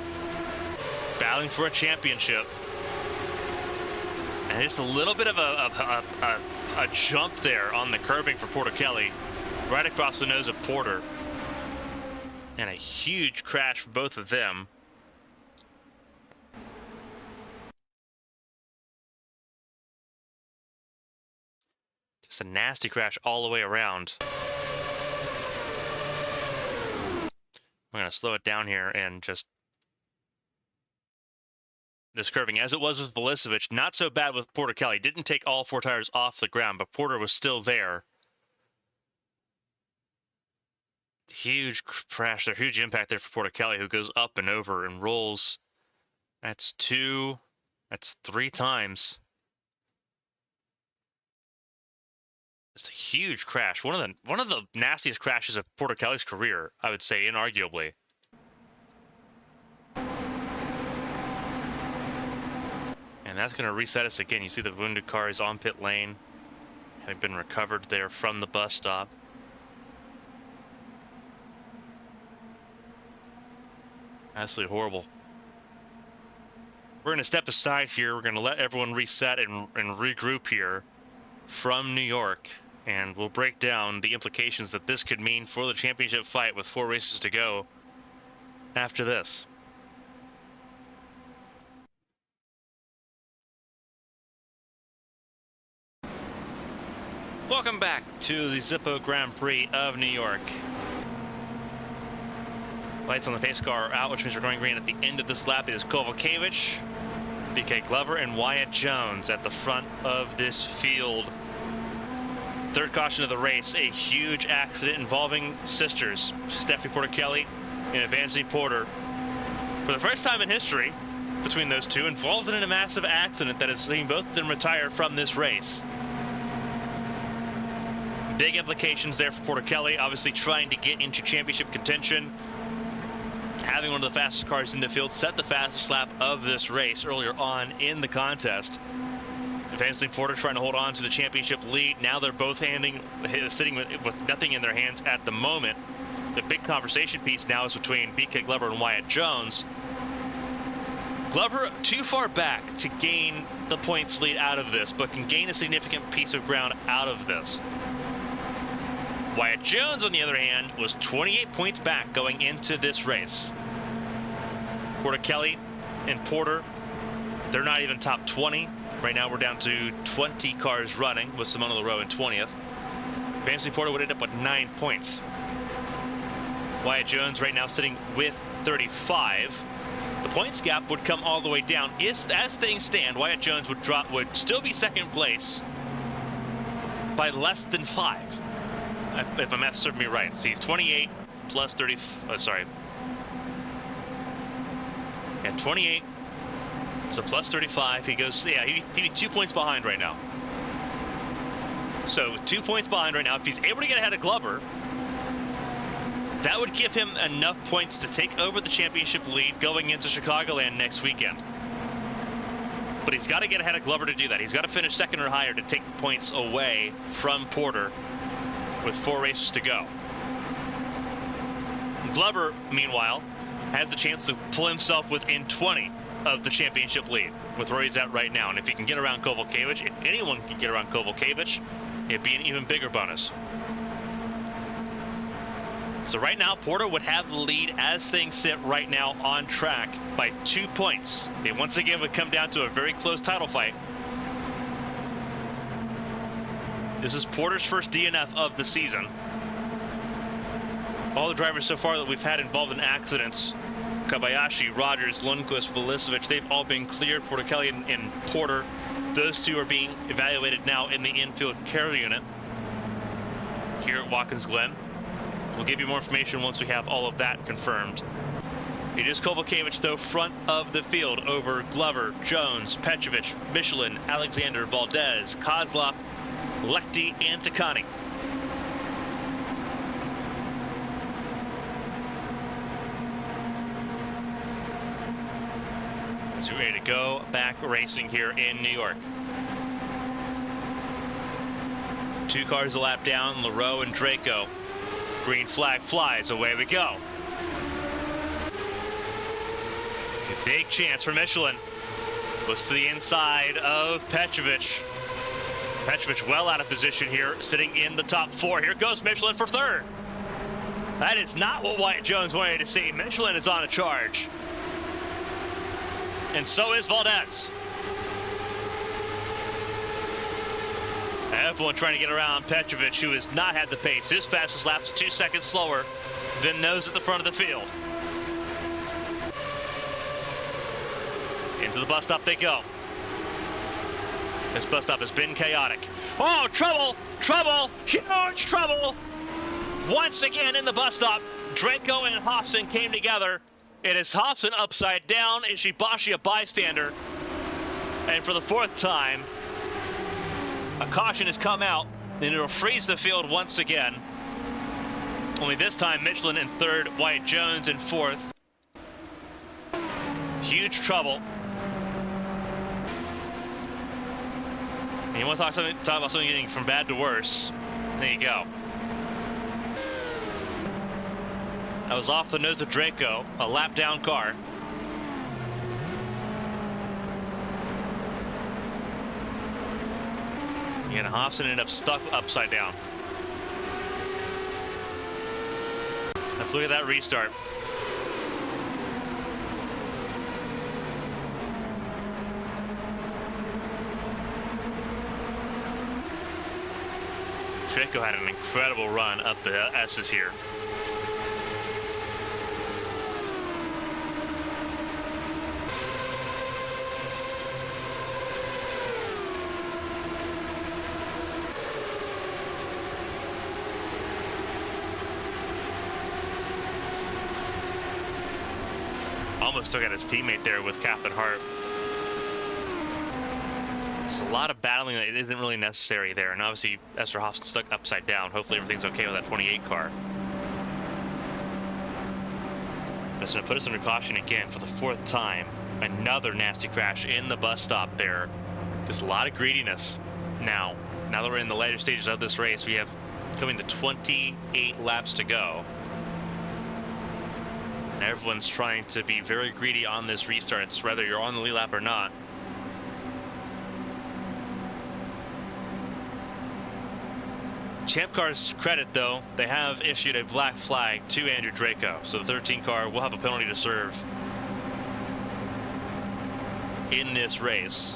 battling for a championship. And just a little bit of a jump there on the curbing for Porticelli, right across the nose of Porter. And a huge crash for both of them. It's a nasty crash all the way around. I'm going to slow it down here and just... This curving, as it was with Velisevich, not so bad with Porticelli. Didn't take all four tires off the ground, but Porter was still there. Huge crash there, huge impact there for Porticelli, who goes up and over and rolls. That's three times. It's a huge crash. One of the nastiest crashes of Porticelli's career, I would say, inarguably. And that's going to reset us again. You see the wounded car is on pit lane, having been recovered there from the bus stop. Absolutely horrible. We're going to step aside here. We're going to let everyone reset and regroup here from New York. And we'll break down the implications that this could mean for the championship fight with 4 races to go after this. Welcome back to the Zippo Grand Prix of New York. Lights on the pace car are out, which means we're going green at the end of this lap. It is Kovalkiewicz, BK Glover, and Wyatt Jones at the front of this field. Third caution of the race, a huge accident involving sisters, Stephanie Porticelli and Evangeline Porter. For the first time in history, between those two, involved in a massive accident that has seen both of them retire from this race. Big implications there for Porticelli, obviously trying to get into championship contention. Having one of the fastest cars in the field, set the fastest lap of this race earlier on in the contest. Evangeline Porter trying to hold on to the championship lead. Now they're both sitting with nothing in their hands at the moment. The big conversation piece now is between BK Glover and Wyatt Jones. Glover too far back to gain the points lead out of this, but can gain a significant piece of ground out of this. Wyatt Jones, on the other hand, was 28 points back going into this race. Porter Kelly and Porter, they're not even top 20. Right now we're down to 20 cars running with Simona LaRoe in 20th. Evangeline Porter would end up with 9 points. Wyatt Jones right now sitting with 35. The points gap would come all the way down. As things stand, Wyatt Jones would still be second place by less than 5. If my math serves me right. So he's 28 plus 30. Yeah, 28. So plus 35. He goes. Yeah, he'd be 2 points behind right now. So 2 points behind right now. If he's able to get ahead of Glover, that would give him enough points to take over the championship lead going into Chicagoland next weekend. But he's got to get ahead of Glover to do that. He's got to finish second or higher to take the points away from Porter with 4 races to go. Glover, meanwhile, has a chance to pull himself within 20 of the championship lead with where he's at right now. And if he can get around Kovalkiewicz, if anyone can get around Kovalkiewicz, it'd be an even bigger bonus. So right now, Porter would have the lead as things sit right now on track by 2 points. It once again would come down to a very close title fight. This is Porter's first DNF of the season. All the drivers so far that we've had involved in accidents, Kobayashi, Rogers, Lundqvist, Velicevic, they've all been cleared. Porter Kelly and Porter, those two are being evaluated now in the infield care unit here at Watkins Glen. We'll give you more information once we have all of that confirmed. It is Kovalkiewicz, though, front of the field over Glover, Jones, Petrovic, Michelin, Alexander, Valdez, Kozlov, Lechty, and Takani. So we're ready to go back racing here in New York. 2 cars a lap down, LaRoe and Draco. Green flag flies, away we go. A big chance for Michelin. Goes to the inside of Petrovic. Petrovic well out of position here, sitting in the top 4. Here goes Michelin for 3rd. That is not what Wyatt Jones wanted to see. Michelin is on a charge. And so is Valdez. Everyone trying to get around Petrovic, who has not had the pace. His fastest lap is 2 seconds slower than those at the front of the field. Into the bus stop they go. This bus stop has been chaotic. Oh, trouble! Trouble! Huge trouble! Once again in the bus stop, Draco and Hobson came together. It is Hobson upside down, Ishibashi a bystander. And for the 4th time, a caution has come out, and it'll freeze the field once again. Only this time, Michelin in 3rd, Wyatt Jones in 4th. Huge trouble. And you want to talk about something getting from bad to worse? There you go. That was off the nose of Draco, a lap down car. And Hobson ended up stuck upside down. Let's look at that restart. Draco had an incredible run up the S's here. Almost took out his teammate there with Captain Hart. There's a lot of battling that isn't really necessary there, and obviously Esther Hobson stuck upside down. Hopefully everything's okay with that 28 car. That's going to put us under caution again for the 4th time. Another nasty crash in the bus stop there Just a lot of greediness now. Now that we're in the later stages of this race, we have coming to 28 laps to go. And everyone's trying to be very greedy on this restart, whether you're on the lead lap or not. Champ Car's credit, though, they have issued a black flag to Andrew Draco, so the 13 car will have a penalty to serve in this race.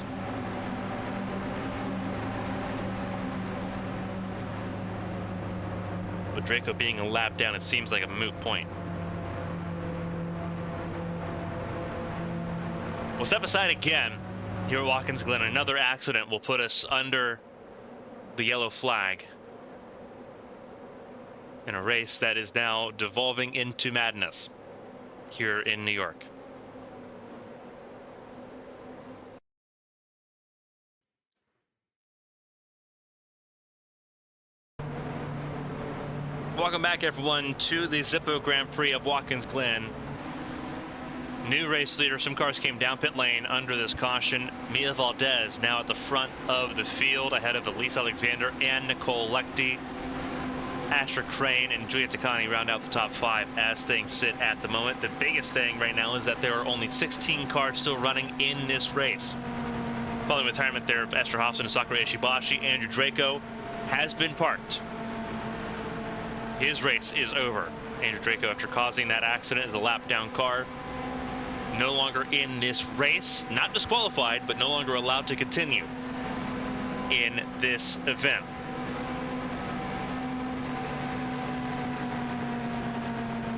With Draco being a lap down, it seems like a moot point. We'll step aside again here at Watkins Glen. Another accident will put us under the yellow flag in a race that is now devolving into madness here in New York. Welcome back, everyone, to the Zippo Grand Prix of Watkins Glen. New race leader. Some cars came down pit lane under this caution. Mia Valdez now at the front of the field ahead of Elise Alexander and Nicole Lechty. Asher Crane and Julia Takani round out the top 5 as things sit at the moment. The biggest thing right now is that there are only 16 cars still running in this race. Following retirement there of Esther Hobson and Sakura Ishibashi, Andrew Draco has been parked. His race is over. Andrew Draco, after causing that accident as a lap down car, no longer in this race, not disqualified, but no longer allowed to continue in this event.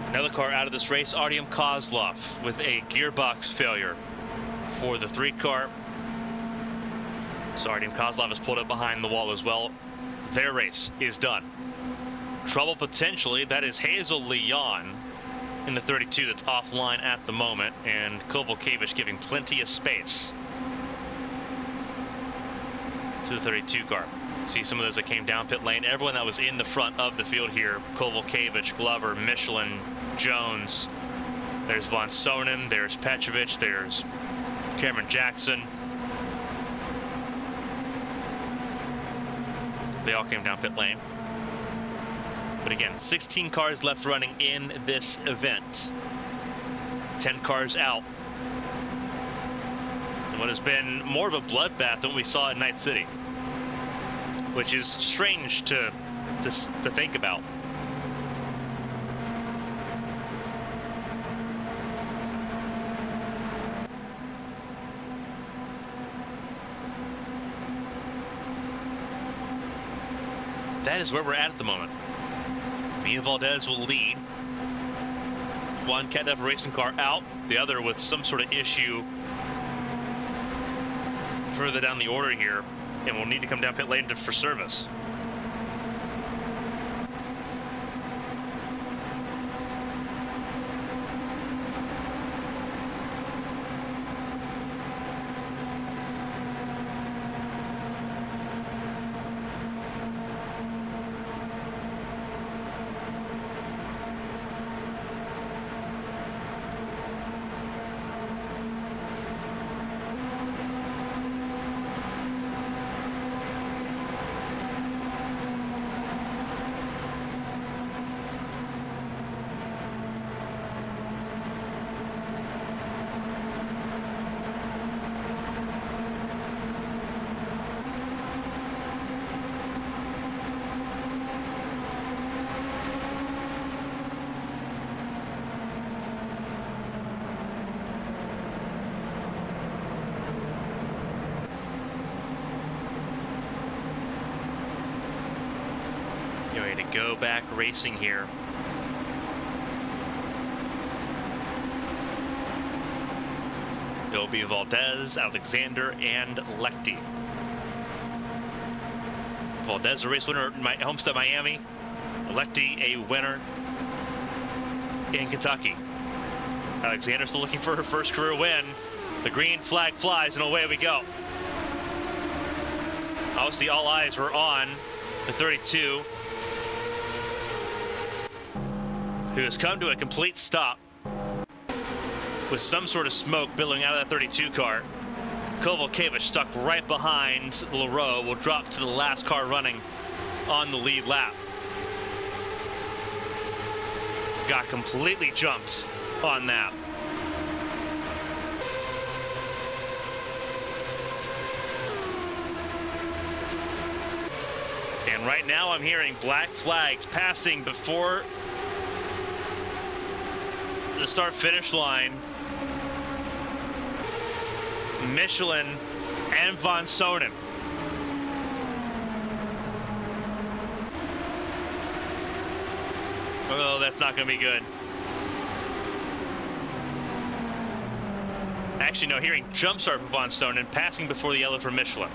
Another car out of this race, Artyom Kozlov, with a gearbox failure for the 3 car. So Artyom Kozlov has pulled up behind the wall as well. Their race is done. Trouble potentially, that is Hazel Leon in the 32 that's offline at the moment, and Kovalkiewicz giving plenty of space to the 32 car. See some of those that came down pit lane. Everyone that was in the front of the field here, Kovalkiewicz, Glover, Michelin, Jones. There's Von Sonnen, there's Petrovic, there's Cameron Jackson. They all came down pit lane. But again, 16 cars left running in this event. 10 cars out. And what has been more of a bloodbath than what we saw at Night City, which is strange to think about. That is where we're at the moment. Mia Valdez will lead. One Cat racing car out, the other with some sort of issue further down the order here, and will need to come down pit lane for service. Go back racing here. It'll be Valdez, Alexander, and Lechty. Valdez, a race winner at Homestead, Miami. Lechty, a winner in Kentucky. Alexander still looking for her first career win. The green flag flies, and away we go. Obviously, all eyes were on the 32. Who has come to a complete stop with some sort of smoke billowing out of that 32 car. Kovalkiewicz stuck right behind Leroux will drop to the last car running on the lead lap. Got completely jumped on that. And right now I'm hearing black flags passing before the start-finish line. Michelin and Von Sonnen. Oh, that's not going to be good. Actually, no, hearing jump start for Von Sonnen, passing before the yellow for Michelin.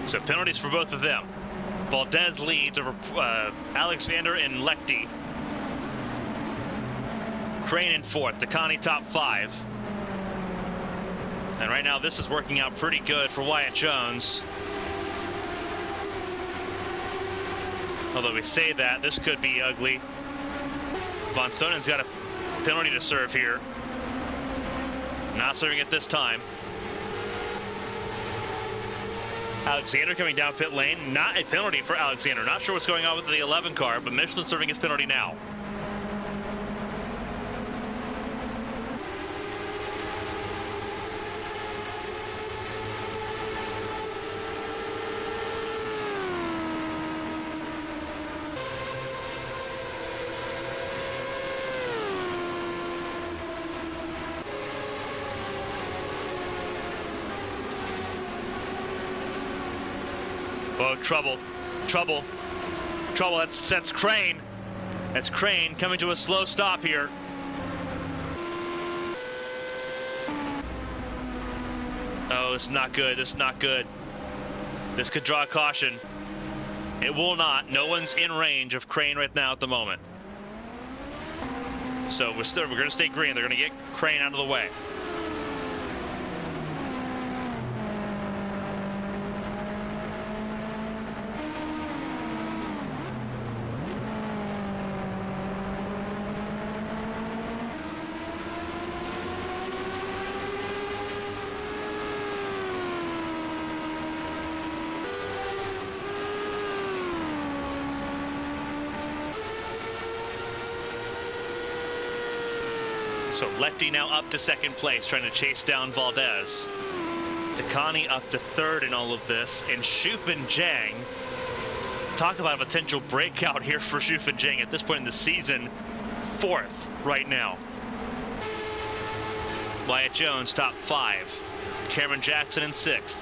So penalties for both of them. Valdez leads over Alexander and Lechty. Crane in fourth, Takani top 5. And right now this is working out pretty good for Wyatt Jones. Although we say that, this could be ugly. Von Sonnen's got a penalty to serve here. Not serving it this time. Alexander coming down pit lane, not a penalty for Alexander. Not sure what's going on with the 11 car, but Michelin serving his penalty now. Oh, trouble, trouble, trouble. That's Crane. That's Crane coming to a slow stop here. Oh, this is not good. This is not good. This could draw a caution. It will not. No one's in range of Crane right now at the moment. So we're going to stay green. They're going to get Crane out of the way. So Lechty now up to second place, trying to chase down Valdez. Takani up to third in all of this, and Shufin Zhang. Talk about a potential breakout here for Shufin Zhang at this point in the season. Fourth right now. Wyatt Jones top 5. Cameron Jackson in 6th.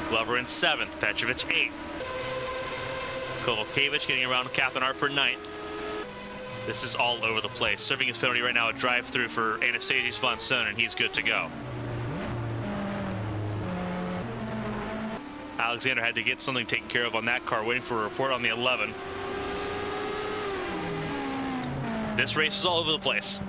Glover in 7th. Petrovic 8th. Kovalkiewicz getting around Kapanar for 9th. This is all over the place. Serving his penalty right now, a drive-through for Anastasius Von Sonnen, and he's good to go. Alexander had to get something taken care of on that car, waiting for a report on the 11. This race is all over the place.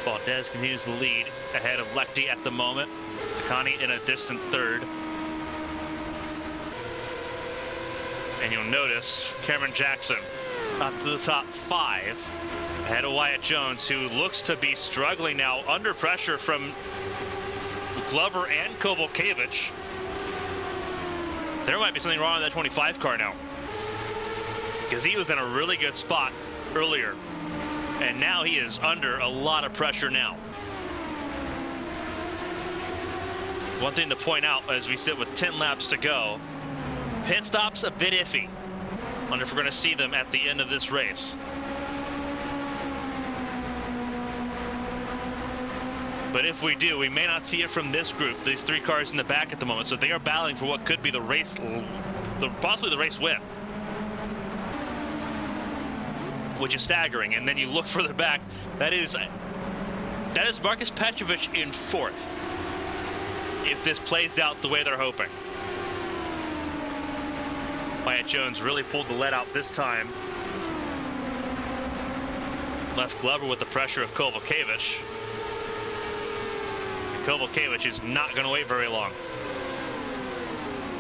Valdez continues to lead ahead of Lechty at the moment. Takani in a distant third. And you'll notice Cameron Jackson up to the top 5 ahead of Wyatt Jones, who looks to be struggling now under pressure from Glover and Kovalkiewicz. There might be something wrong with that 25 car now, because he was in a really good spot earlier, and now he is under a lot of pressure now. One thing to point out as we sit with 10 laps to go, pit stops a bit iffy. I wonder if we're going to see them at the end of this race. But if we do, we may not see it from this group, these 3 cars in the back at the moment. So they are battling for what could be the race, possibly the race win, which is staggering. And then you look further back, that is Marcus Petrovic in 4th, if this plays out the way they're hoping. Wyatt Jones really pulled the lead out this time. Left Glover with the pressure of Kovalkiewicz. Kovalkiewicz is not going to wait very long.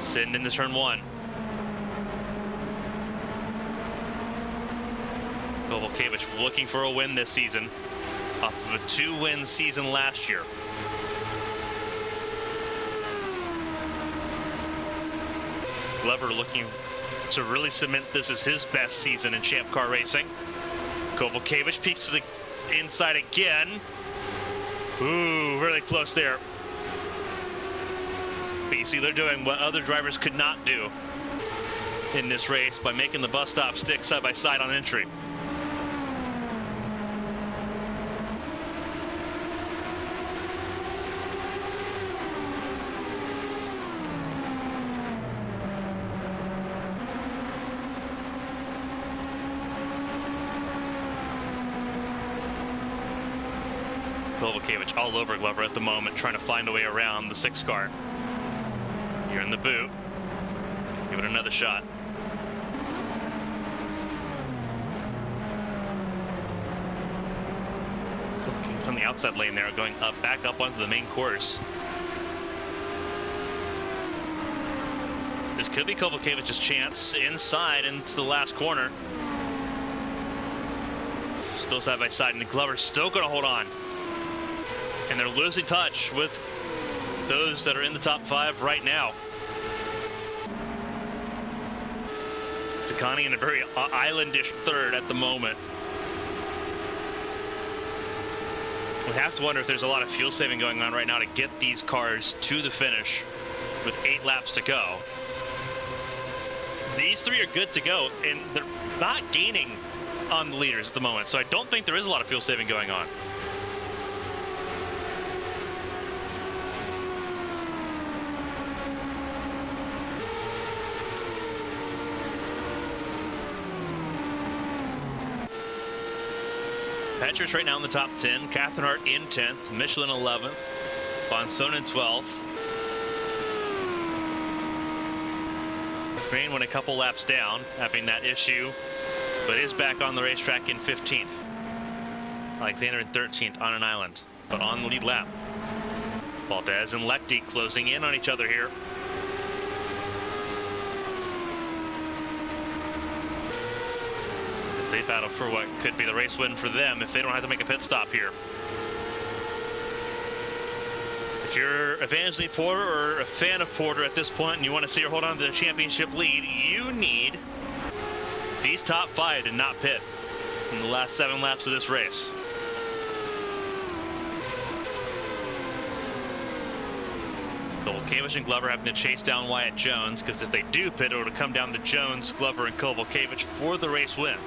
Sitting into turn 1. Kovalkiewicz looking for a win this season, off of a 2-win season last year. Glover looking to really cement this as his best season in Champ Car racing. Kovalkiewicz peeks to the inside again. Ooh, really close there. But you see, they're doing what other drivers could not do in this race by making the bus stop stick side by side on entry. Kovalkiewicz all over Glover at the moment, trying to find a way around the 6 car. You're in the boot. Give it another shot. Kovalkiewicz on the outside lane there, going up, back up onto the main course. This could be Kovalkiewicz's chance inside into the last corner. Still side by side, and Glover's still going to hold on. And they're losing touch with those that are in the top 5 right now. Takani in a very islandish 3rd at the moment. We have to wonder if there's a lot of fuel saving going on right now to get these cars to the finish with 8 laps to go. These 3 are good to go, and they're not gaining on the leaders at the moment, so I don't think there is a lot of fuel saving going on. Petrus right now in the top 10, Catherine Hart in 10th, Michelin 11th, Bonson in 12th. Crane went a couple laps down, having that issue, but is back on the racetrack in 15th. Alexander in 13th on an island, but on the lead lap. Valdez and Lechty closing in on each other here. They battle for what could be the race win for them if they don't have to make a pit stop here. If you're Evangeline Porter or a fan of Porter at this point and you want to see her hold on to the championship lead, you need these top 5 to not pit in the last 7 laps of this race. Kovalkiewicz and Glover having to chase down Wyatt Jones, because if they do pit, it will come down to Jones, Glover, and Kovalkiewicz for the race win.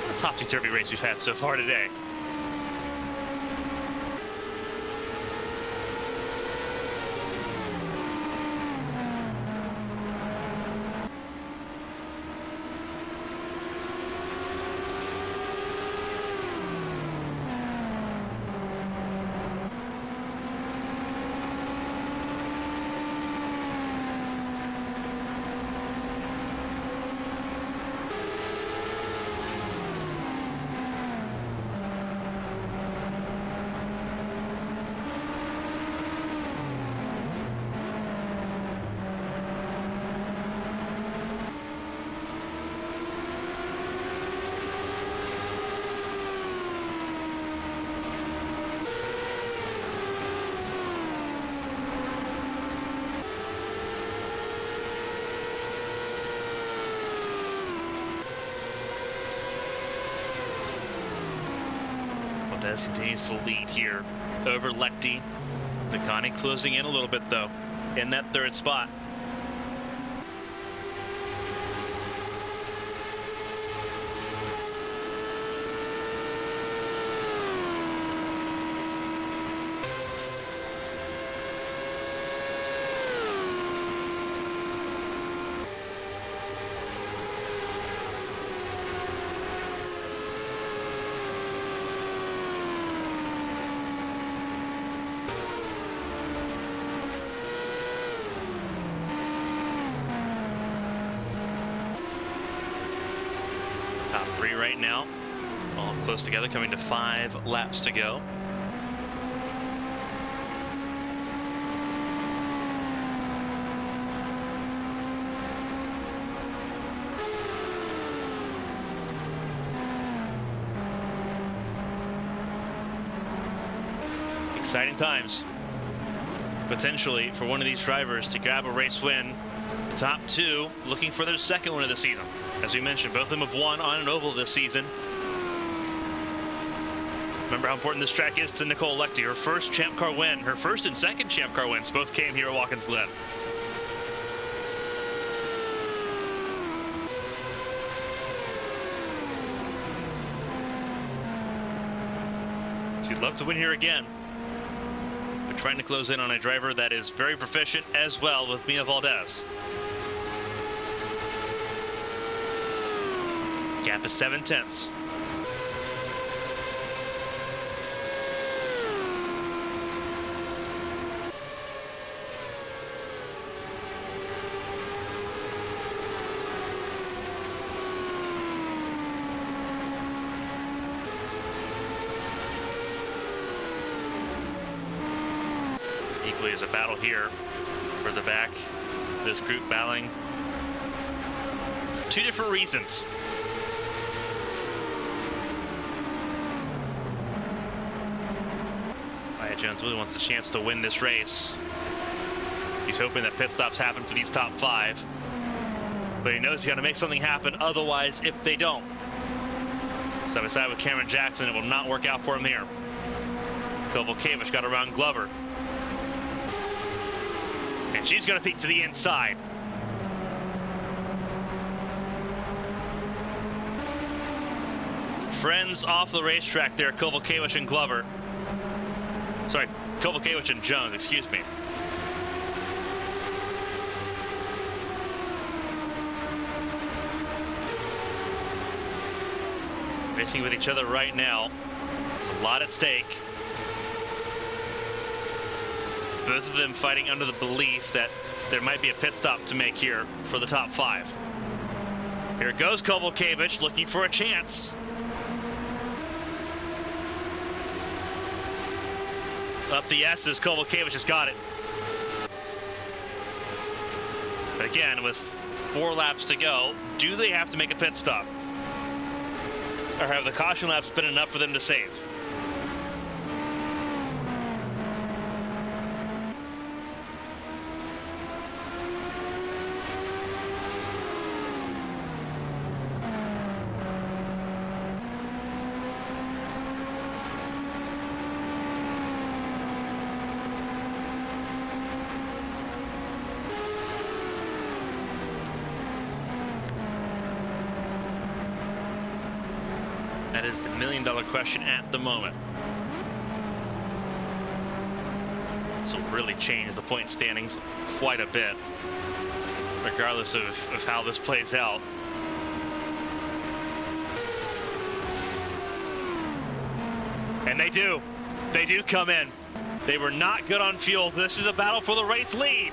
What a topsy-turvy race we've had so far today. Valdez continues to lead here over Lechty. Takani closing in a little bit though in that third spot. Top three right now, all close together, coming to 5 laps to go. Exciting times, potentially, for one of these drivers to grab a race win. The top two looking for their second win of the season. As we mentioned, both of them have won on an oval this season. Remember how important this track is to Nicole Lechty. Her first Champ Car win, her first and second Champ Car wins both came here at Watkins Glen. She'd love to win here again, but trying to close in on a driver that is very proficient as well with Mia Valdez. Gap is 7/10. Equally as a battle here for the back. This group battling for 2 different reasons. Jones really wants the chance to win this race. He's hoping that pit stops happen for these top 5, but he knows he's got to make something happen otherwise if they don't. Side by side with Cameron Jackson, it will not work out for him here. Kovalkiewicz got around Glover, and she's going to peek to the inside. Friends off the racetrack there, Kovalkiewicz and Glover. Sorry, Kovalkiewicz and Jones, excuse me. Racing with each other right now. There's a lot at stake. Both of them fighting under the belief that there might be a pit stop to make here for the top 5. Here goes Kovalkiewicz looking for a chance. Up the S's, Kovalkiewicz has got it. But again, with 4 laps to go, do they have to make a pit stop? Or have the caution laps been enough for them to save? That is the million-dollar question at the moment. This will really change the point standings quite a bit, regardless of how this plays out. And they do come in. They were not good on fuel. This is a battle for the race lead.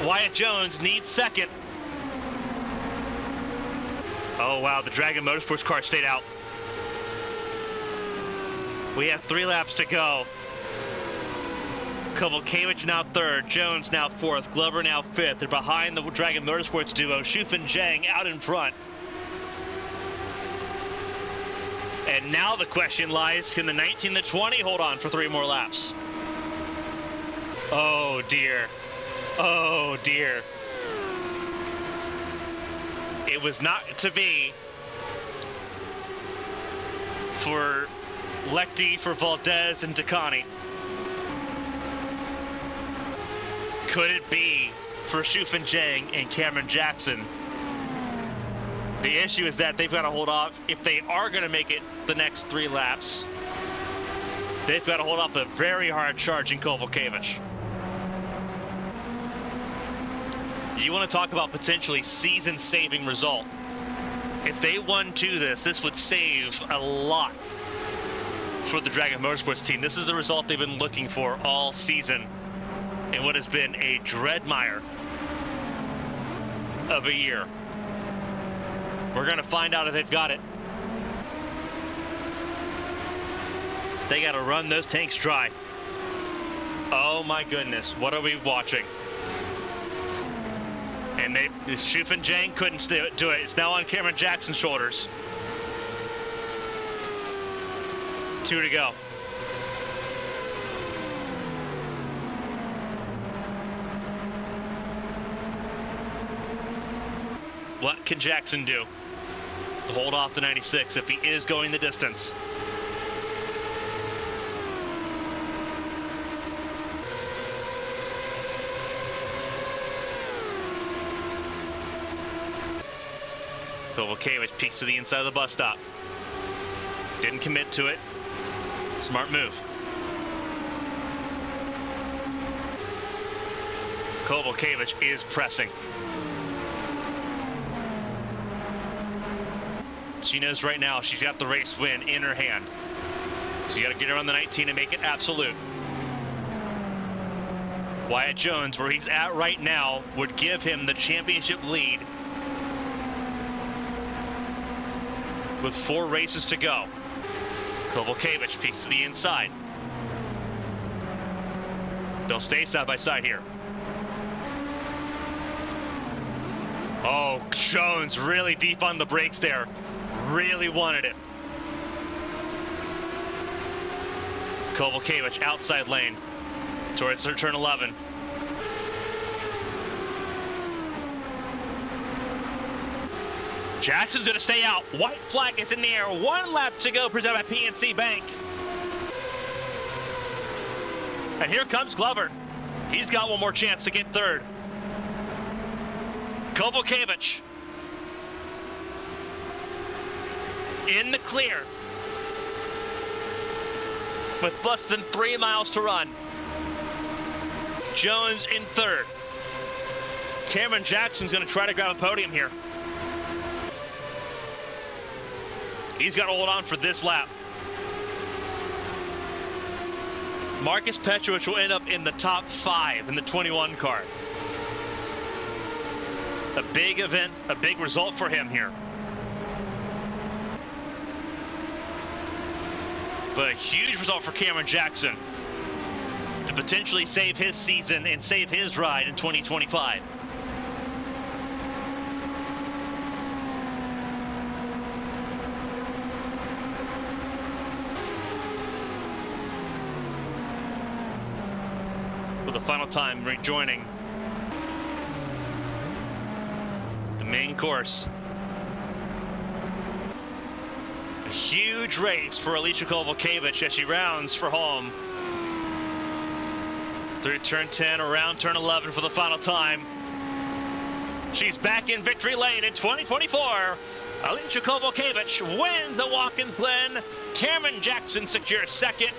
Wyatt Jones needs second. Oh, wow, the Dragon Motorsports car stayed out. We have 3 laps to go. Kovalkiewicz now 3rd, Jones now 4th, Glover now 5th. They're behind the Dragon Motorsports duo, Shuf and Zhang out in front. And now the question lies, can the 19 to 20 hold on for 3 more laps? Oh, dear. Oh, dear. It was not to be for Lecty, for Valdez, and Takani. Could it be for Shufin Jiang and Cameron Jackson? The issue is that they've got to hold off. If they are going to make it the next 3 laps, they've got to hold off a very hard charging Kovalkiewicz. You want to talk about potentially season-saving result. If they won to this would save a lot for the Dragon Motorsports team. This is the result they've been looking for all season in what has been a dreadmire of a year. We're going to find out if they've got it. They got to run those tanks dry. Oh my goodness, what are we watching? And Shufin Jiang couldn't do it. It's now on Cameron Jackson's shoulders. 2 to go. What can Jackson do to hold off the 96 if he is going the distance? Kovalkiewicz peeks to the inside of the bus stop. Didn't commit to it. Smart move. Kovalkiewicz is pressing. She knows right now she's got the race win in her hand. She's got to get her on the 19 and make it absolute. Wyatt Jones, where he's at right now, would give him the championship lead with 4 races to go. Kovalkiewicz peeks to the inside. They'll stay side by side here. Oh, Jones really deep on the brakes there. Really wanted it. Kovalkiewicz outside lane towards her turn 11. Jackson's going to stay out. White flag is in the air. 1 lap to go, presented by PNC Bank. And here comes Glover. He's got one more chance to get third. Kovalkiewicz in the clear with less than 3 miles to run. Jones in third. Cameron Jackson's going to try to grab a podium here. He's got to hold on for this lap. Marcus Petrovich will end up in the top 5 in the 21 car. A big event, a big result for him here. But a huge result for Cameron Jackson to potentially save his season and save his ride in 2025. For the final time, rejoining the main course. A huge race for Alicia Kovalkiewicz as she rounds for home. Through turn 10, around turn 11 for the final time. She's back in victory lane in 2024. Alicia Kovalkiewicz wins at Watkins Glen. Cameron Jackson secures second.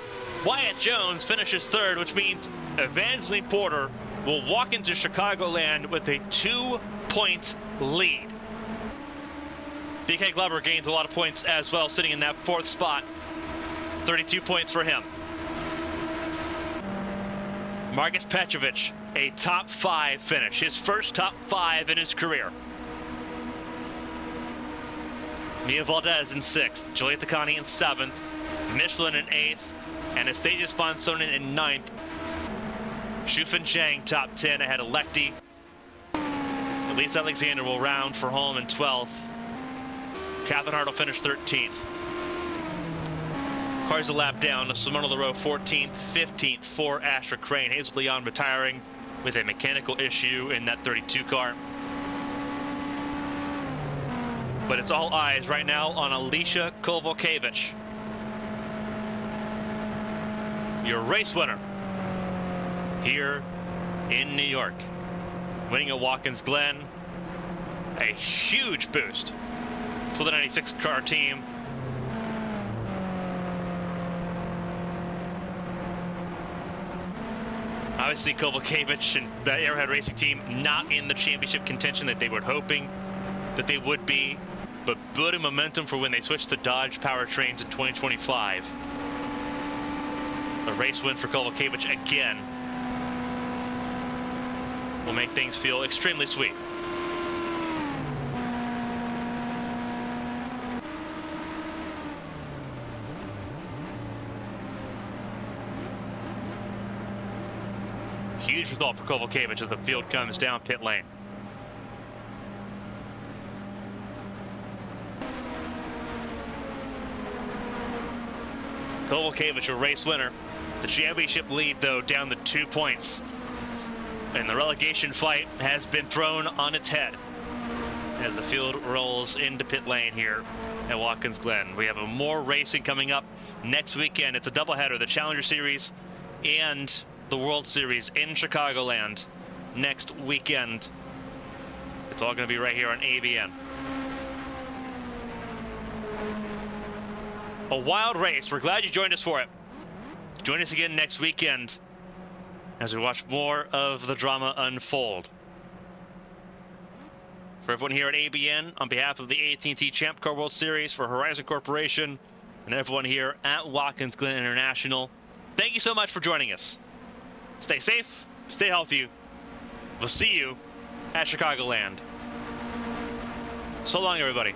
Wyatt Jones finishes third, which means Evangeline Porter will walk into Chicagoland with a 2-point lead. BK Glover gains a lot of points as well, sitting in that 4th spot. 32 points for him. Marcus Petrovich, a top 5 finish, his first top 5 in his career. Mia Valdez in 6th, Julia Takani in 7th, Michelin in 8th, and Anastasia Sponsonen in 9th. Shufin Jiang top 10 ahead of Lecty. Elise Alexander will round for home in 12th. Catherine Hart will finish 13th. Cars a lap down. Simona LaRoe 14th, 15th for Asher Crane. Hazel Leon retiring with a mechanical issue in that 32 car. But it's all eyes right now on Alicia Kovalkiewicz. your race winner here in New York. Winning at Watkins Glen, a huge boost for the 96 car team. Obviously, Kovalevich and the Arrowhead Racing team not in the championship contention that they were hoping that they would be, but building momentum for when they switch to Dodge powertrains in 2025. A race win for Kovalevich again will make things feel extremely sweet. Huge result for Kovalevich as the field comes down pit lane. Kovalevich, a race winner. The championship lead, though, down to 2 points. And the relegation fight has been thrown on its head as the field rolls into pit lane here at Watkins Glen. We have more racing coming up next weekend. It's a doubleheader, the Challenger Series and the World Series in Chicagoland next weekend. It's all going to be right here on ABN. A wild race. We're glad you joined us for it. Join us again next weekend as we watch more of the drama unfold. For everyone here at ABN, on behalf of the AT&T Champ Car World Series, for Horizon Corporation, and everyone here at Watkins Glen International, thank you so much for joining us. Stay safe, stay healthy. We'll see you at Chicagoland. So long, everybody.